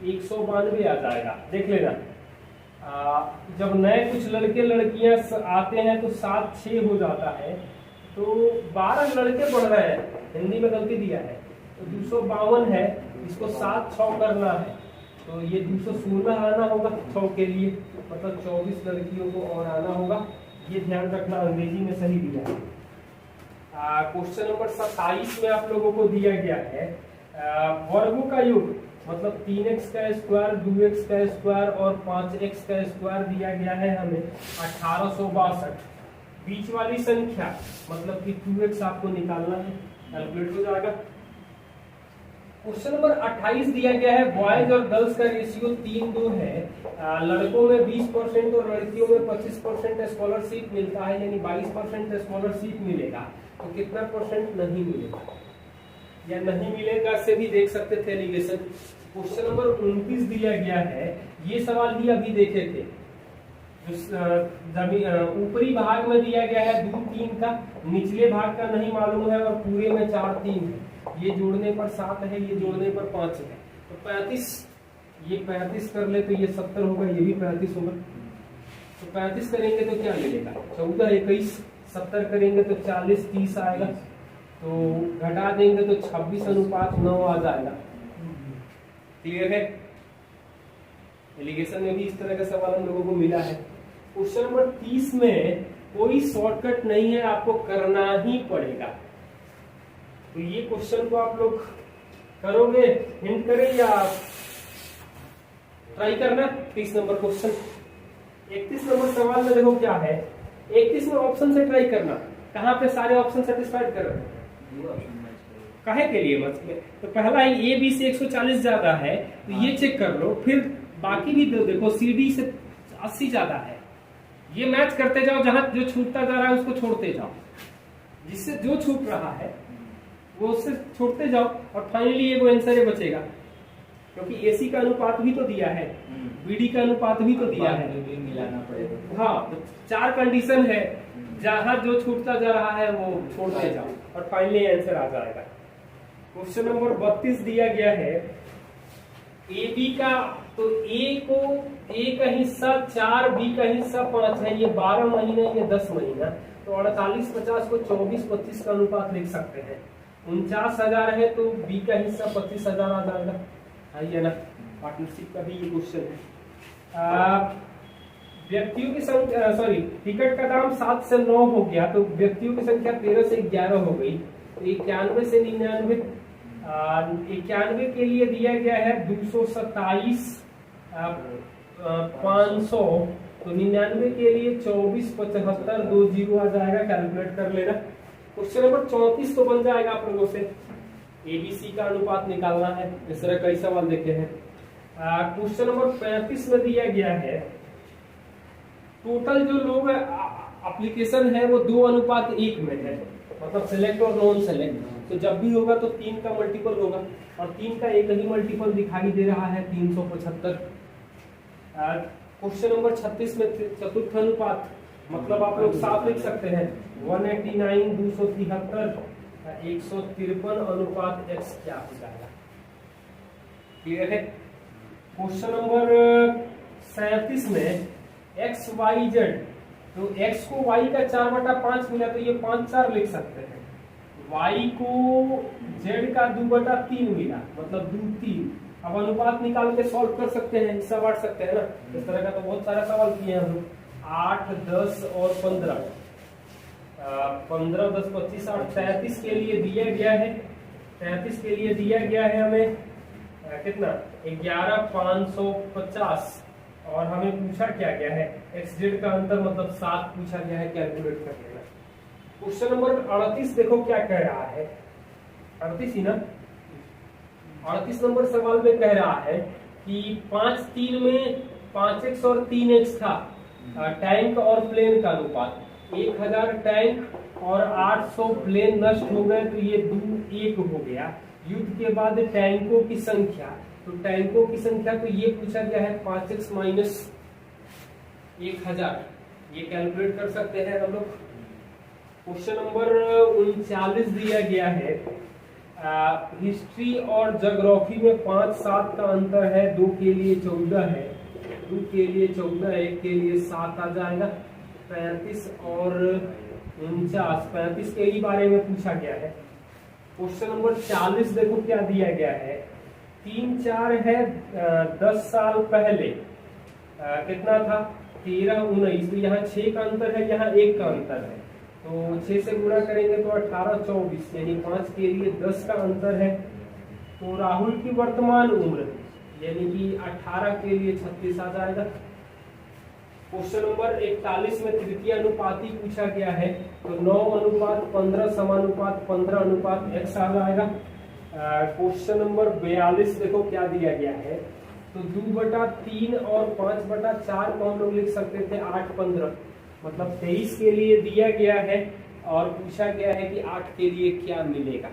192 आ जाएगा। देख लेना, जब नए कुछ लड़के लड़कियां आते हैं तो 7 6 हो जाता है, तो 12 लड़के पढ़ रहे हैं, हिंदी में गलती दिया है, तो 252 है, इसको 7 6 करना है, तो ये 216 आना होगा 6 के लिए, मतलब 24 लड़कियों को और आना होगा। ये ध्यान रखना, अंग्रेजी में सही दिया है। क्वेश्चन नंबर 27 में आप लोगों को दिया गया है वर्गों का योग, मतलब 3x का स्क्वायर 2x का स्क्वायर और 5x का स्क्वायर दिया गया है हमें 1862। बीच वाली संख्या मतलब कि 2x आपको निकालना है, कैलकुलेट हो जाएगा। क्वेश्चन नंबर 28 दिया गया है बॉयज और गर्ल्स का रेशियो 3:2 है, लड़कों में 20% और लड़कियों में 25% स्कॉलरशिप मिलता है, यानी 22% स्कॉलरशिप मिलेगा, तो कितना परसेंट नहीं मिलेगा या नहीं मिलेगा से भी देख सकते थे एलिगेशन। क्वेश्चन नंबर 29 दिया गया है, ये सवाल भी अभी देखे थे, जो ऊपरी भाग में दिया गया है 2 3 का, निचले भाग का नहीं मालूम है और पूरे में 4 3 है, ये जोड़ने पर 7 है, ये जोड़ने पर 5 है, तो 35, ये 35 कर ले तो ये 70 होगा, ये भी 35 होगा, तो 35 करेंगे तो क्या मिलेगा 14 21, 70 करेंगे तो 40 30 आएगा, तो घटा देंगे तो 26:9 आ जाएगा। क्लियर है? एलिगेशन में भी इस तरह का सवाल हम लोगों को मिला है। क्वेश्चन नंबर 30 में कोई शॉर्टकट नहीं है, आपको करना ही पड़ेगा, तो ये क्वेश्चन को आप लोग करोगे, हिंट करें या ट्राई करना। 30 नंबर क्वेश्चन। 31 नंबर सवाल में देखो क्या है, 31 में ऑप्शन से ट्राई करना, कहाँ पे सारे ऑप्शन सेटिस्फाइड कर रहे हैं, काहे के लिए मतलब, तो पहला ए बी से 140 ज्यादा है तो ये चेक कर लो, फिर बाकी भी देखो सी डी से 80 ज्यादा है, ये मैच करते जाओ, जहां जो छूटता जा रहा है उसको छोड़ते जाओ, जिससे जो छूट रहा है वो उससे छोड़ते जाओ, और फाइनली ये वो आंसर ही बचेगा, क्योंकि एसी का अनुपात भी तो दिया है, बीडी का अनुपात भी तो दिया है, मिलाना पड़ेगा। हाँ, तो 4 कंडीशन है, जहां जो छूटता जा रहा है वो छोड़ते जाओ और फाइनली आंसर आ जाएगा। क्वेश्चन नंबर 32 दिया गया है ए बी का, तो ए का हिस्सा 4, बी का हिस्सा 5 है, ये 12 महीने, ये 10 महीना, तो 48 50 को 24 25 का अनुपात लिख सकते हैं। 49,000 है तो बी का हिस्सा 25,000 आ जाएगा, है ना, पार्टनरशिप का भी ये क्वेश्चन है। व्यक्तियों की संख्या, सॉरी, टिकट का दाम 7 से 9 हो गया, तो व्यक्तियों की संख्या 13 से 11 हो गई, तो 91 से 99, 91 के लिए दिया गया है 227 500, तो 99 के लिए 24 75 2 0 आ जाएगा, कैलकुलेट कर लेना। क्वेश्चन नंबर 34 तो बन जाएगा आप लोगों से, एबीसी का अनुपात निकालना है, इस तरह कई सवाल देखे हैं। क्वेश्चन नंबर 35 में दिया गया है टोटल जो लोग एप्लीकेशन है वो 2:1 में है, मतलब सिलेक्ट और नॉन सेलेक्ट, तो जब भी होगा तो 3 का मल्टीपल होगा, और 3 का एक ही मल्टीपल दिखाई दे रहा है 375। क्वेश्चन नंबर 36 में चतुर्थ अनुपात, मतलब आप लोग साफ लिख सकते हैं 189 273 153 अनुपात x क्या हो जाएगा। क्लियर है? क्वेश्चन नंबर 37 में एक्स वाई जेड, तो x को y का 4/5 मिला तो ये 5 4 लिख सकते हैं, y को z का 2/3 मिला मतलब 2 3। अब अनुपात निकाल के सॉल्व कर सकते हैं, हिस्सा बांट सकते हैं ना, इस तरह का तो बहुत सारा सवाल किए हैं हम लोग। 8 10 और 15, 15 10 25 8, 33 के लिए दिया गया है, 33 के लिए दिया गया है हमें कितना 11,550, और हमें पूछा क्या गया है एक्स जेड का अंतर मतलब 7 पूछा गया है, कैलकुलेट कर लेना। क्वेश्चन नंबर 38 देखो क्या कह रहा है, 38 ही ना, 38 नंबर सवाल में कह रहा है कि 5 3 में 5x और 3x था, टैंक और प्लेन का अनुपात, 1000 टैंक और 800 प्लेन नष्ट हो गए तो ये 2 1 हो गया, युद्ध के बाद टैंकों की संख्या, तो टैंकों की संख्या तो ये पूछा गया है 5x माइनस 1000, ये कैलकुलेट कर सकते हैं हम लोग। क्वेश्चन नंबर 39 दिया गया है, हिस्ट्री और ज्योग्राफी में 5-7 का अंतर है, 2 के लिए 14 है, 2 के लिए 14, 1 के लिए 7 आ जाएगा, 35 और 49, 35 के ही बारे में पूछा गया है। क्वेश्चन नंबर 40 देखो क्या दिया गया है, 3-4 है 10 साल पहले कितना था 13-19, तो यहाँ 6 का अंतर है, यहाँ 1 का अंतर है, तो 6 से गुणा करेंगे तो 18-24, यानी 5 के लिए 10 का अंतर है। तो राहुल की वर्तमान उम्र यानी कि 18 के लिए 36 आ जाएगा। क्वेश्चन नंबर 41 में तृतीय अनुपाती पूछा गया है, तो 9:15 समानुपात 15:x आ जाएगा। क्वेश्चन नंबर 42 देखो क्या दिया गया है, तो 2/3 और 5/4 को हम लोग लिख सकते थे 8-15, मतलब 23 के लिए दिया गया है और पूछा गया है कि 8 के लिए क्या मिलेगा।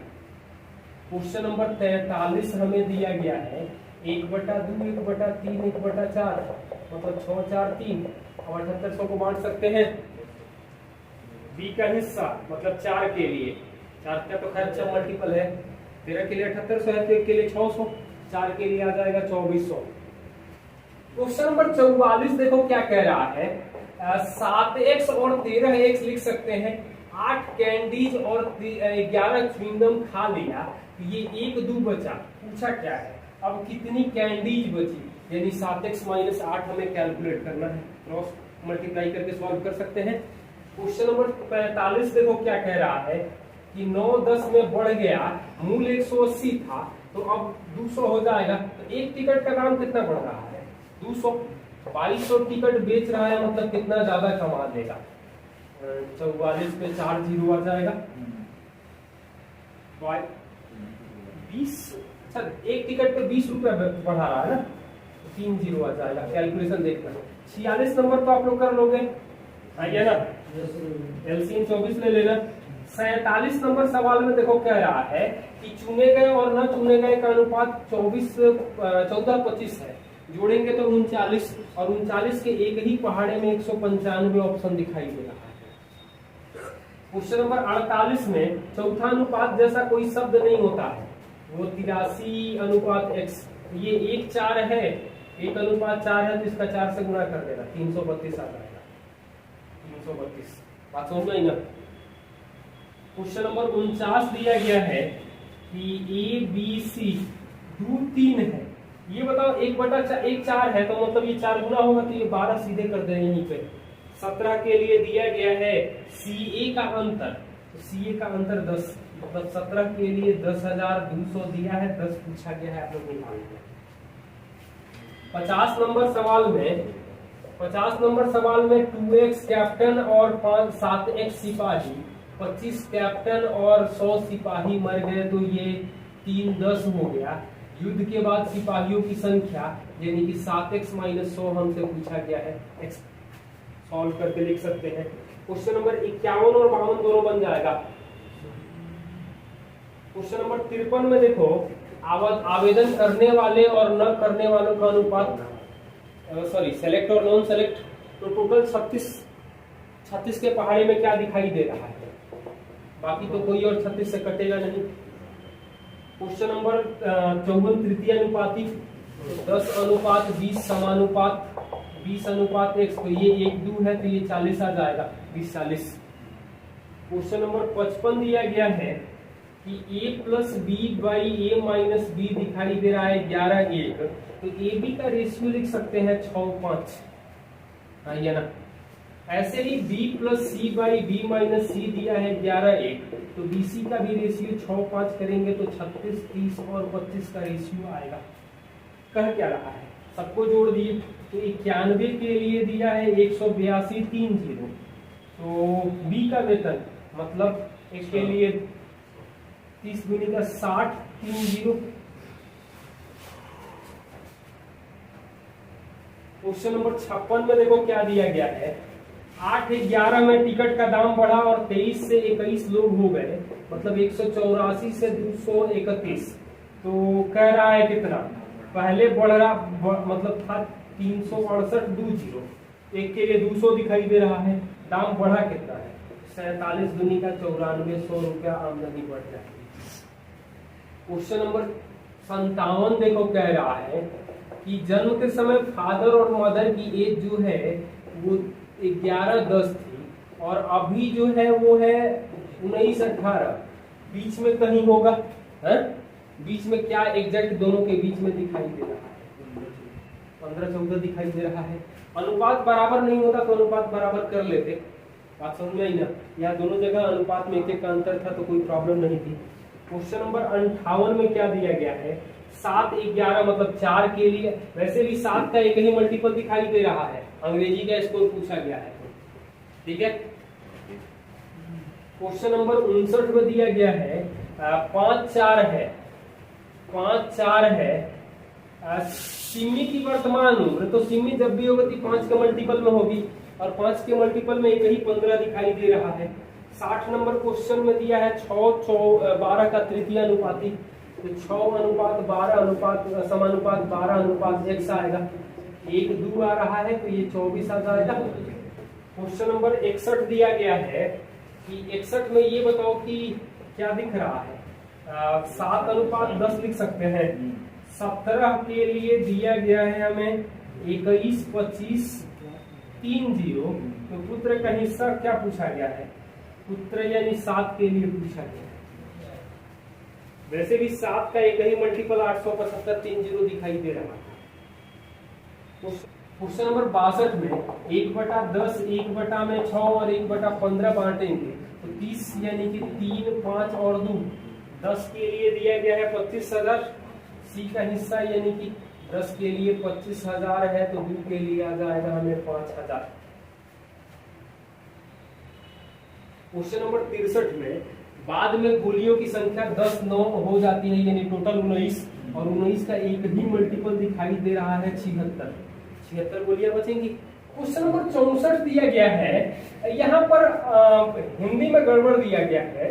क्वेश्चन नंबर 43 हमें दिया गया है, 1/2, 1/3, 1/4, मतलब 6, 4, 3, और 7800 को बांट सकते हैं। बी का हिस्सा मतलब 4 के लिए, 4 का तो खैर 6 मल्टीपल है, 13 के लिए 7800 है, तो 1 के लिए 600, 4 के लिए आ जाएगा 2400। क्वेश्चन नंबर 44 देखो क्या कह रहा है, 7x और 13x लिख सकते हैं, 8 कैंडीज और 11 च्युइंगम खा लिया, ये 1-2 बचा, पूछा क्या है, अब कितनी कैंडीज बची, यानी 7x माइनस 8 हमें कैलकुलेट करना है, क्रॉस मल्टीप्लाई करके सॉल्व कर सकते हैं। क्वेश्चन नंबर 45 देखो क्या कह रहा है कि 9-10 में बढ़ गया, मूल 180 था तो अब 200 हो जाएगा, तो एक टिकट का दाम कितना बढ़ रहा है 200, 2200 टिकट बेच रहा है, मतलब कितना ज्यादा कमा लेगा, 44 पे 4 जीरो आ जाएगा, 20, अच्छा एक टिकट पे 20 रुपया बढ़ा रहा है ना, 3 जीरो आ जाएगा, कैलकुलेशन देखना। 46 नंबर तो आप लोग कर लोगे, आइए ना, एलसीएम 24 ले लेना। 47 नंबर सवाल में देखो कह रहा है कि चुने गए और न चुने गए का अनुपात 14-25 है, जोड़ेंगे तो 39, और 39 के एक ही पहाड़े में 195 ऑप्शन दिखाई दे रहा है। क्वेश्चन नंबर 48 में चौथा अनुपात जैसा कोई शब्द नहीं होता है, वो 83:x, ये 1-4 है, 1:4 है, तो इसका 4 से गुणा कर देना, 332 आ जाएगा, 332, बात समझ में आई ना। क्वेश्चन नंबर 49 दिया गया है कि ABC 2-3 है, ये बताओ 1/4 है, तो मतलब ये 4 गुना होगा, तो ये 12 सीधे कर दे यहीं पे। 17 के लिए दिया गया है CA का अंतर, तो CA का अंतर 10, मतलब 17 के लिए 10,200 दिया है, 10 पूछा गया है, आप लोग निकालेंगे। 50 नंबर सवाल में 2x कैप्टन और 7x सिपाही, 25 कैप्टन और 100 सिपाही मर गए, तो ये 3-10 हो गया। युद्ध के बाद सिपाहियों की संख्या यानी कि 7x माइनस 100 हमसे पूछा गया है, x सॉल्व करके लिख सकते हैं। क्वेश्चन नंबर 51 और 52 दोनों बन जाएगा। क्वेश्चन नंबर 53 में देखो आवेदन करने वाले और न करने वालों का अनुपात, सेलेक्ट और नॉन सेलेक्ट, तो टोटल 36 के पहाड़े में क्या दिखाई दे रहा है, बाकी तो कोई और 36 से कटेगा नहीं। क्वेश्चन नंबर 54 तृतीय अनुपाती, 10:20 समानुपात 20:x, तो ये 1-2 है, तो ये 40 आ जाएगा, 20-40। क्वेश्चन नंबर 55 दिया गया है कि a+b/a-b दिखाई दे रहा है 11:1, तो AB का रेशियो लिख सकते हैं 6:5, या ना। ऐसे ही b+c/b-c दिया है 11:1, तो BC का भी रेशियो 6:5 करेंगे तो 36, 30 और 25 का रेशियो आएगा। कह क्या रहा है, सबको जोड़ दिए, तो 91 के लिए दिया है 182.30, तो B का वेतन मतलब एक के लिए 30 गुनी का 60.30। क्वेश्चन नंबर 56 में देखो क्या दिया गया है, 8-11 में टिकट का दाम बढ़ा और 23 से 21 लोग हो गए, मतलब 184 से 231, तो कह रहा है कितना, पहले बढ़ रहा मतलब था 368 2 जीरो, एक के लिए 200 दिखाई दे रहा है, दाम बढ़ा कितना है 47 दूनी का 94, 100 रुपया आमदनी बढ़ जाएगी। क्वेश्चन नंबर 57 देखो कह रहा है कि जन्म के समय फादर और मदर की एज जो है वो 11-10 थी और अभी जो है वो है 19-18, बीच में कहीं होगा है? बीच में क्या एग्जैक्ट दोनों के बीच में दिखाई दे रहा है 15-14 दिखाई दे रहा है। अनुपात बराबर नहीं होता तो अनुपात बराबर कर लेते, बात समझ में आई ना, यहाँ दोनों जगह अनुपात में एक का अंतर था तो कोई प्रॉब्लम नहीं थी। क्वेश्चन नंबर 58 में क्या दिया गया है, 7-11 मतलब 4 के लिए, वैसे भी 7 का एक ही मल्टीपल दिखाई दे रहा है, अंग्रेजी का स्कोर पूछा गया है, ठीक है। क्वेश्चन नंबर 59 में दिया गया है 5-4 है, 5-4 है, सिमी की वर्तमान उम्र, तो सिमी जब भी होगी 5 के मल्टीपल में होगी और 5 के मल्टीपल में एक ही 15 दिखाई दे रहा है। 60 नंबर क्वेश्चन में दिया है 6-12 का तृतीय अनुपाती, तो 6:12 समानुपात 12:1 आएगा, 1-2 आ रहा है तो ये 24 आ जाएगा। क्वेश्चन नंबर 61 दिया गया है कि 61 में ये बताओ कि क्या दिख रहा है, 7:10 लिख सकते हैं। 17 के लिए दिया गया है हमें 21, 25, 3 0, तो पुत्र का हिस्सा क्या पूछा गया है, पुत्र यानी 7 के लिए पूछा गया है। वैसे भी 7 का एक ही मल्टीपल 875 3 0 दिखाई दे रहा है। क्वेश्चन नंबर 62 में 1/10, 1/6 और 1/15 बांटेंगे तो 30 यानी कि 3, 5 और 2, 10 के लिए दिया गया है 25,000, सी का हिस्सा यानी कि 10 के लिए 25,000 है तो 2 के लिए आ जाएगा हमें 5,000। क्वेश्चन नंबर 63 में बाद में गोलियों की संख्या 10, 9 हो जाती है यानी टोटल 19 और 19 का एक ही मल्टीपल दिखाई दे रहा है 76 गोलियां बचेंगी। क्वेश्चन नंबर 64 दिया गया है, यहाँ पर हिंदी में गड़बड़ दिया गया है,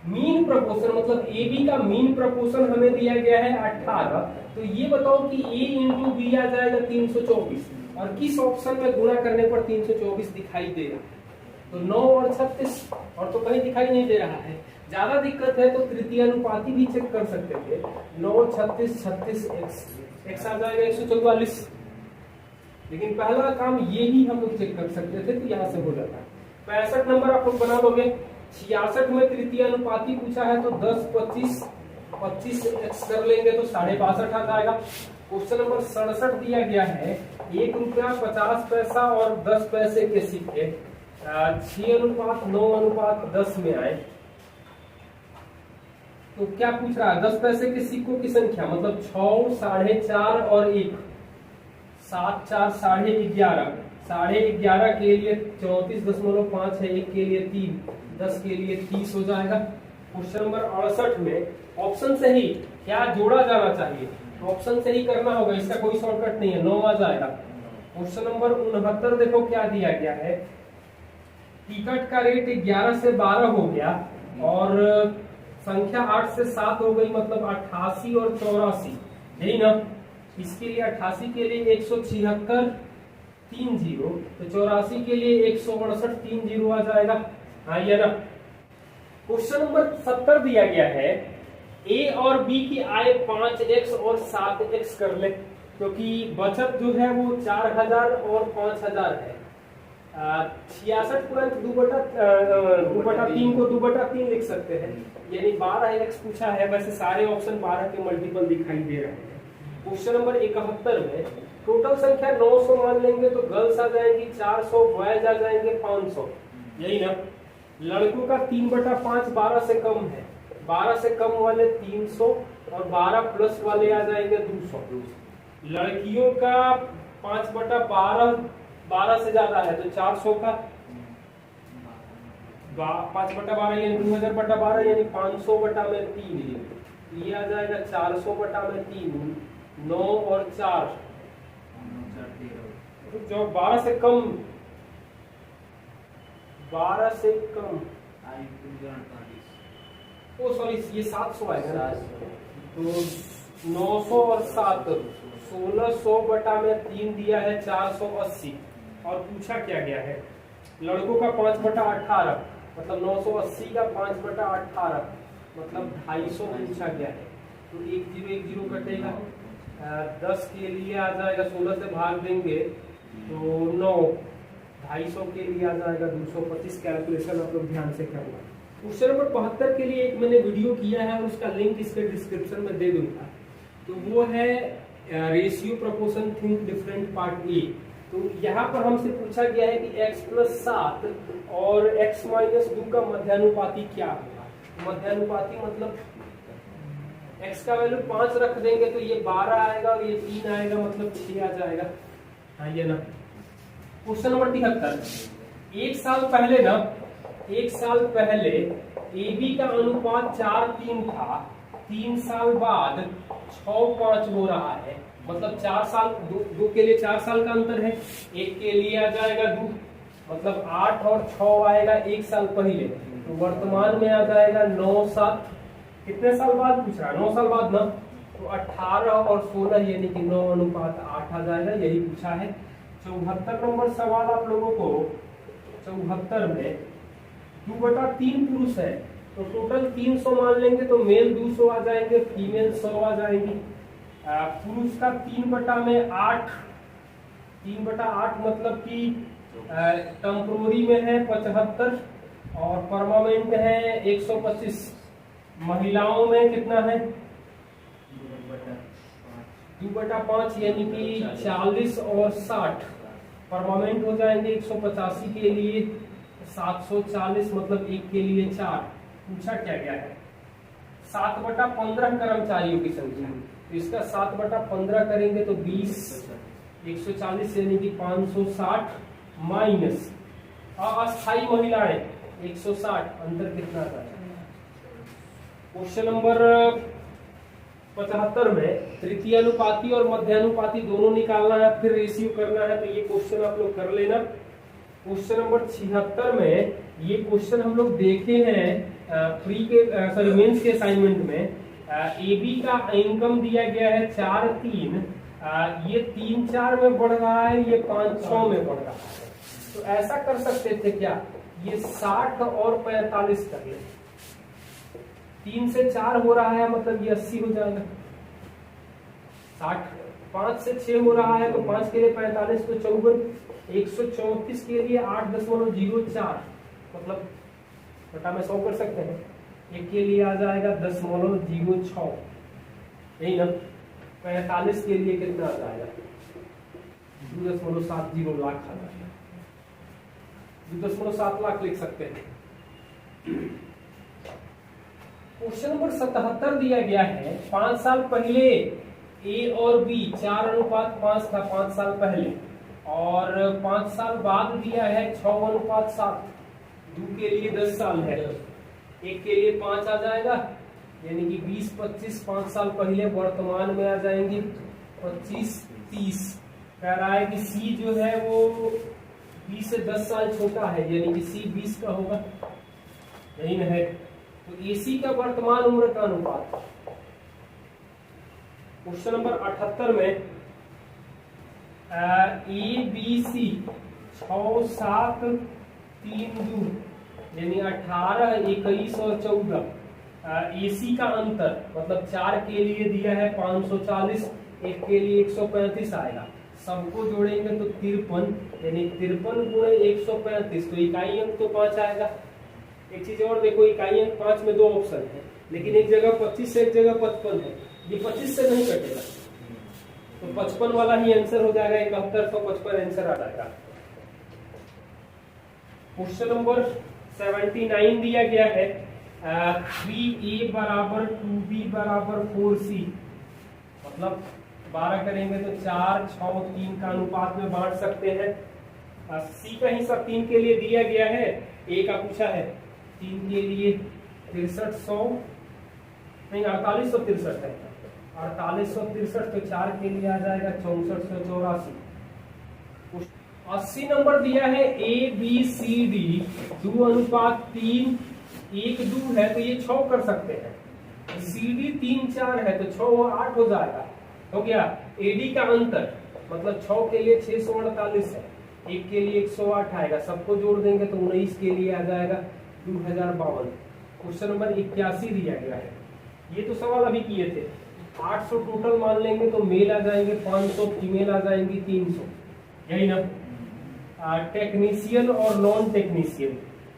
मीन प्रपोर्शन मतलब ए बी का मीन प्रपोर्शन हमें दिया गया है 18, तो ये बताओ कि ए इंटू बी आ जाएगा 324 और किस ऑप्शन में गुणा करने पर 324 दिखाई दे रहा है, तो 9 और 36 और तो कहीं दिखाई नहीं दे रहा है। ज्यादा दिक्कत है तो तृतीय अनुपाती भी चेक कर सकते थे, 9, 36, 36 x आ जाएगा 144, लेकिन पहला काम ये ही हम लोग चेक कर सकते थे तो यहाँ से हो जाता है। 65 नंबर आप लोग बना दोगे। 66 में तृतीय अनुपाती पूछा है तो 10, 25, 25 x कर लेंगे तो 62.5 आ जाएगा। क्वेश्चन नंबर 67 दिया गया है 1 रुपया 50 पैसा और 10 पैसे के सिक्के 6:9:10 में आए तो क्या पूछ रहा है, 10 पैसे के सिक्कों की संख्या मतलब 6, 4.5 और 1, 7, 4, 11.5, 11.5 के लिए 34.5 है, 1 के लिए 3, 10 के लिए 30 हो जाएगा। क्वेश्चन नंबर 68 में ऑप्शन से ही क्या जोड़ा जाना चाहिए, तो ऑप्शन से ही करना होगा, इसका कोई शॉर्टकट नहीं है, 9 आ जाएगा। क्वेश्चन नंबर 69 देखो क्या दिया गया है, टिकट का रेट 11 से 12 हो गया और संख्या 8 से 7 हो गई मतलब 88 और 84, यही ना। इसके लिए 88 के लिए 176 3 0, तो 84 के लिए 168 3 0 आ जाएगा, हाँ ये ना। क्वेश्चन नंबर 70 दिया गया है ए और बी की आय 5x और 7x कर ले, क्योंकि बचत जो है वो 4,000 और 5,000 है। 66 तुरंत 2/3 को 2/3 लिख सकते हैं, यानी 12x पूछा है, वैसे सारे ऑप्शन 12 के मल्टीपल दिखाई दे रहे हैं। क्वेश्चन नंबर 71 में टोटल संख्या 900 मान लेंगे तो गर्ल्स आ जाएंगी 400, बॉयज आ जाएंगे 500, यही ना। लड़कों का 3/5 12 से कम है, 12 से कम वाले 300 और 12 प्लस वाले आ जाएंगे 200। लड़कियों का 5/12 12 से ज्यादा है तो 400 का 5/12 यानी 2000/12 यानी 500/3, ये आ जाएगा 400/3, 9 और 4 जो 12 से कम 12 से कम, ओ सॉरी ये 700 आएगा, तो 900 और 7 1600 बटा में 3 दिया है 480। और पूछा क्या गया है, लड़कों का 5/18 मतलब 980 का 5/18 मतलब 250 पूछा गया है। तो 1 0 1 0 कटेगा, 10 के लिए आ जाएगा 16 से भाग देंगे तो 9, 250 के लिए आ जाएगा 225। कैलकुलेशन आप लोग ध्यान से करना। क्वेश्चन नंबर 72 के लिए एक मैंने वीडियो किया है और उसका लिंक इसके डिस्क्रिप्शन में दे दूंगा। तो वो है ratio proportion think different part A. तो यहाँ पर हमसे पूछा गया है कि x + 7 और x - 2 का मध्यानुपाती क्या होगा। मध्यानुपाती मतलब x का वैल्यू 5 रख देंगे तो ये 12 आएगा और ये 3 आएगा मतलब 6 आ जाएगा। हाँ ये ना। क्वेश्चन नंबर 73, एक साल पहले AB का अनुपात 4:3 था, 3 साल बाद 6:5 हो रहा है। मतलब 4 साल, दो के लिए 4 साल का अंतर है, एक के लिए आ जाएगा 2 मतलब 8 और 6 आएगा 1 साल पहले। तो वर्तमान में आ जाएगा 9 7, कितने साल बाद पूछ रहा है, 9 साल बाद ना। तो 18 और 16 यानी कि 9:8 आ जाएगा, यही पूछा है। 74 नंबर सवाल आप लोगों को 74 में 2/3 पुरुष है तो टोटल 300 मान लेंगे तो मेल 200 आ जाएंगे, फीमेल 100 आ जाएंगी। पुरुष का 3/8 मतलब कि टेम्पोररी में है 75 और परमानेंट है 125। महिलाओं में कितना है 2/5 यानी कि 40 और 60। परमानेंट हो जाएंगे 185 के लिए 740 मतलब 1 के लिए 4। पूछा क्या गया है 7/15 कर्मचारियों की संख्या। तो इसका 7/15 करेंगे तो 20, 140 यानी कि 560 माइनस अस्थायी महिलाएं 160, अंतर कितना आता है। क्वेश्चन नंबर 75 में तृतीय अनुपाती और मध्यानुपाती दोनों निकालना है, फिर रेशियो करना है। तो ये क्वेश्चन आप लोग कर लेना। क्वेश्चन नंबर 76 में ये क्वेश्चन हम लोग देखे हैं मेंस के असाइनमेंट में। AB का इनकम दिया गया है 4-3, ये 3-4 में बढ़ रहा है, ये 5-6 में बढ़ रहा है। तो ऐसा कर सकते थे क्या, ये 60 और 45 कर ले, 3 से 4 हो रहा है मतलब ये 80 हो जाएगा। 60, 5 से 6 हो रहा है तो 5 के लिए 45 तो 54, 134 के लिए 8.04 मतलब बटा में 100 कर सकते हैं। एक के लिए आ जाएगा 10.06, यही ना। 45 के लिए कितना आ जाएगा 2.70 लाख आ जाएगा, 2.7 लाख लिख सकते हैं। क्वेश्चन नंबर 77 दिया गया है 5 साल पहले A और B 4:5 था 5 साल पहले, और 5 साल बाद दिया है 6:7। 2 के लिए 10 साल है, 1 के लिए 5 आ जाएगा यानी कि 20 25 5 साल पहले, वर्तमान में आ जाएंगे 25 30। कह रहा है कि C जो है वो 20 से 10 साल छोटा है यानी कि C 20 का होगा, यही ना है। तो AC का वर्तमान उम्र का अनुपात। क्वेश्चन नंबर 78 में ABC 6 7 3 2 यानी 18 21 और 14। AC का अंतर मतलब 4 के लिए दिया है 540, 1 के लिए 135 आएगा। सबको जोड़ेंगे तो 53 यानी 53 गुणे 135, तो इकाई अंक तो 5 आएगा। एक चीज और देखो, इकाई अंक 5 में 2 ऑप्शन है, लेकिन एक जगह 25 है एक जगह 55 है, ये 25 से नहीं कटेगा तो 55 वाला ही आंसर हो जाएगा। 7155 आंसर आ जाएगा। क्वेश्चन नंबर 79 दिया गया है 3A = 2B = 4C मतलब 12 करेंगे तो 4 6 3 का अनुपात में बांट सकते हैं। C का हिस्सा 3 के लिए दिया गया है, A का पूछा है 3 के लिए 6300 नहीं 4863 है, 4863 तो 4 के लिए आ जाएगा 6484। 80 नंबर दिया है ABCD 2:3 1 2 है तो ये 6 कर सकते हैं। CD 3 4 है तो 6 और 8 हो जाएगा, हो गया। AD का अंतर मतलब 6 के लिए 648 है, 1 के लिए 108 आएगा, सबको जोड़ देंगे तो 19 के लिए आ जाएगा 2052। क्वेश्चन नंबर 81 दिया गया है। ये तो सवाल अभी किए थे। 800 टोटल मान लेंगे तो मेल आ जाएंगे 500, फीमेल आ जाएंगी 300, यही ना। टेक्नीशियन और नॉन टेक्नीशियन,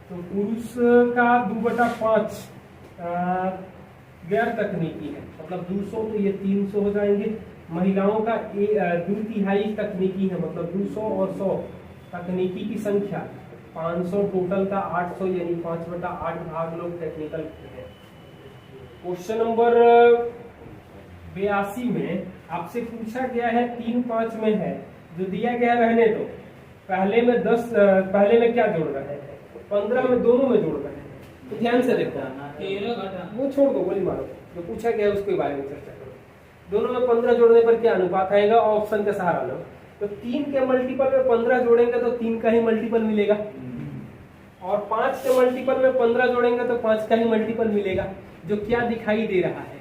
तो पुरुष का 2/5 गैर तकनीकी है, मतलब 200, तो ये 300 हो जाएंगे। महिलाओं का 2/3 तकनीकी है, मतलब 200 और 100 तकनीकी की संख्या 500, टोटल का 800, यानी 5/8 भाग लोग टेक्निकल है। क्वेश्चन नंबर 82 में आपसे पूछा गया है 3-5 में है, जो दिया गया रहने तो पहले में 10, पहले में क्या जोड़ रहे हैं, 15 में, दोनों में जोड़ रहे हैं। तो ध्यान से देखो, 13 घटा, वो छोड़ दो, गोली मारो, जो पूछा गया है उसके बारे में चर्चा करो। दोनों में 15 जोड़ने पर क्या अनुपात आएगा, ऑप्शन का सहारा लो। तो 3 के मल्टीपल में 15 जोड़ेंगे तो 3 का ही मल्टीपल मिलेगा, और 5 के मल्टीपल में 15 जोड़ेंगे तो 5 का ही मल्टीपल मिलेगा, जो क्या दिखाई दे रहा है,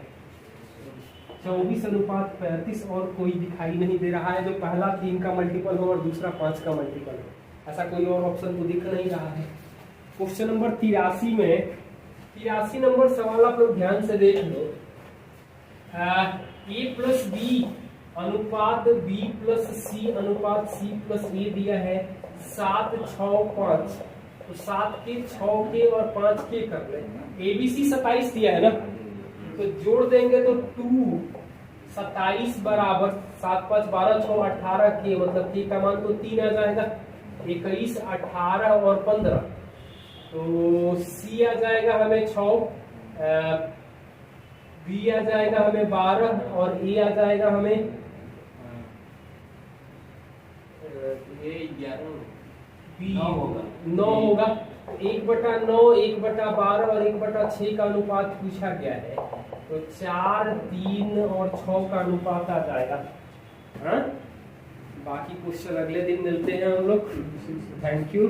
24:35, और कोई दिखाई नहीं दे रहा है जो पहला 3 का मल्टीपल हो और दूसरा 5 का मल्टीपल हो। ऐसा कोई और ऑप्शन तो दिख नहीं रहा है। क्वेश्चन नंबर 83 में, 83 नंबर सवाल आप लोग ध्यान से देख लो। A+B अनुपात B+C अनुपात C+A दिया है 7, 6, 5, तो 7 के, 6 के और 5 के कर ले। ABC 27 दिया है ना, तो जोड़ देंगे तो 2 27 बराबर 7, 5, 12, 6, 18 के, मतलब के का मान तो 3 आ जाएगा, 21, 18 और 15, तो C आ जाएगा हमें 6, B आ जाएगा हमें 12 और A आ जाएगा हमें ये 11 B 9 होगा। 9 होगा। 1/9, 1/12 और 1/6 का अनुपात पूछा गया है, तो 4, 3 और 6 का अनुपात आ जाएगा। हाँ, बाकी क्वेश्चन अगले दिन मिलते हैं हम लोग। Thank you.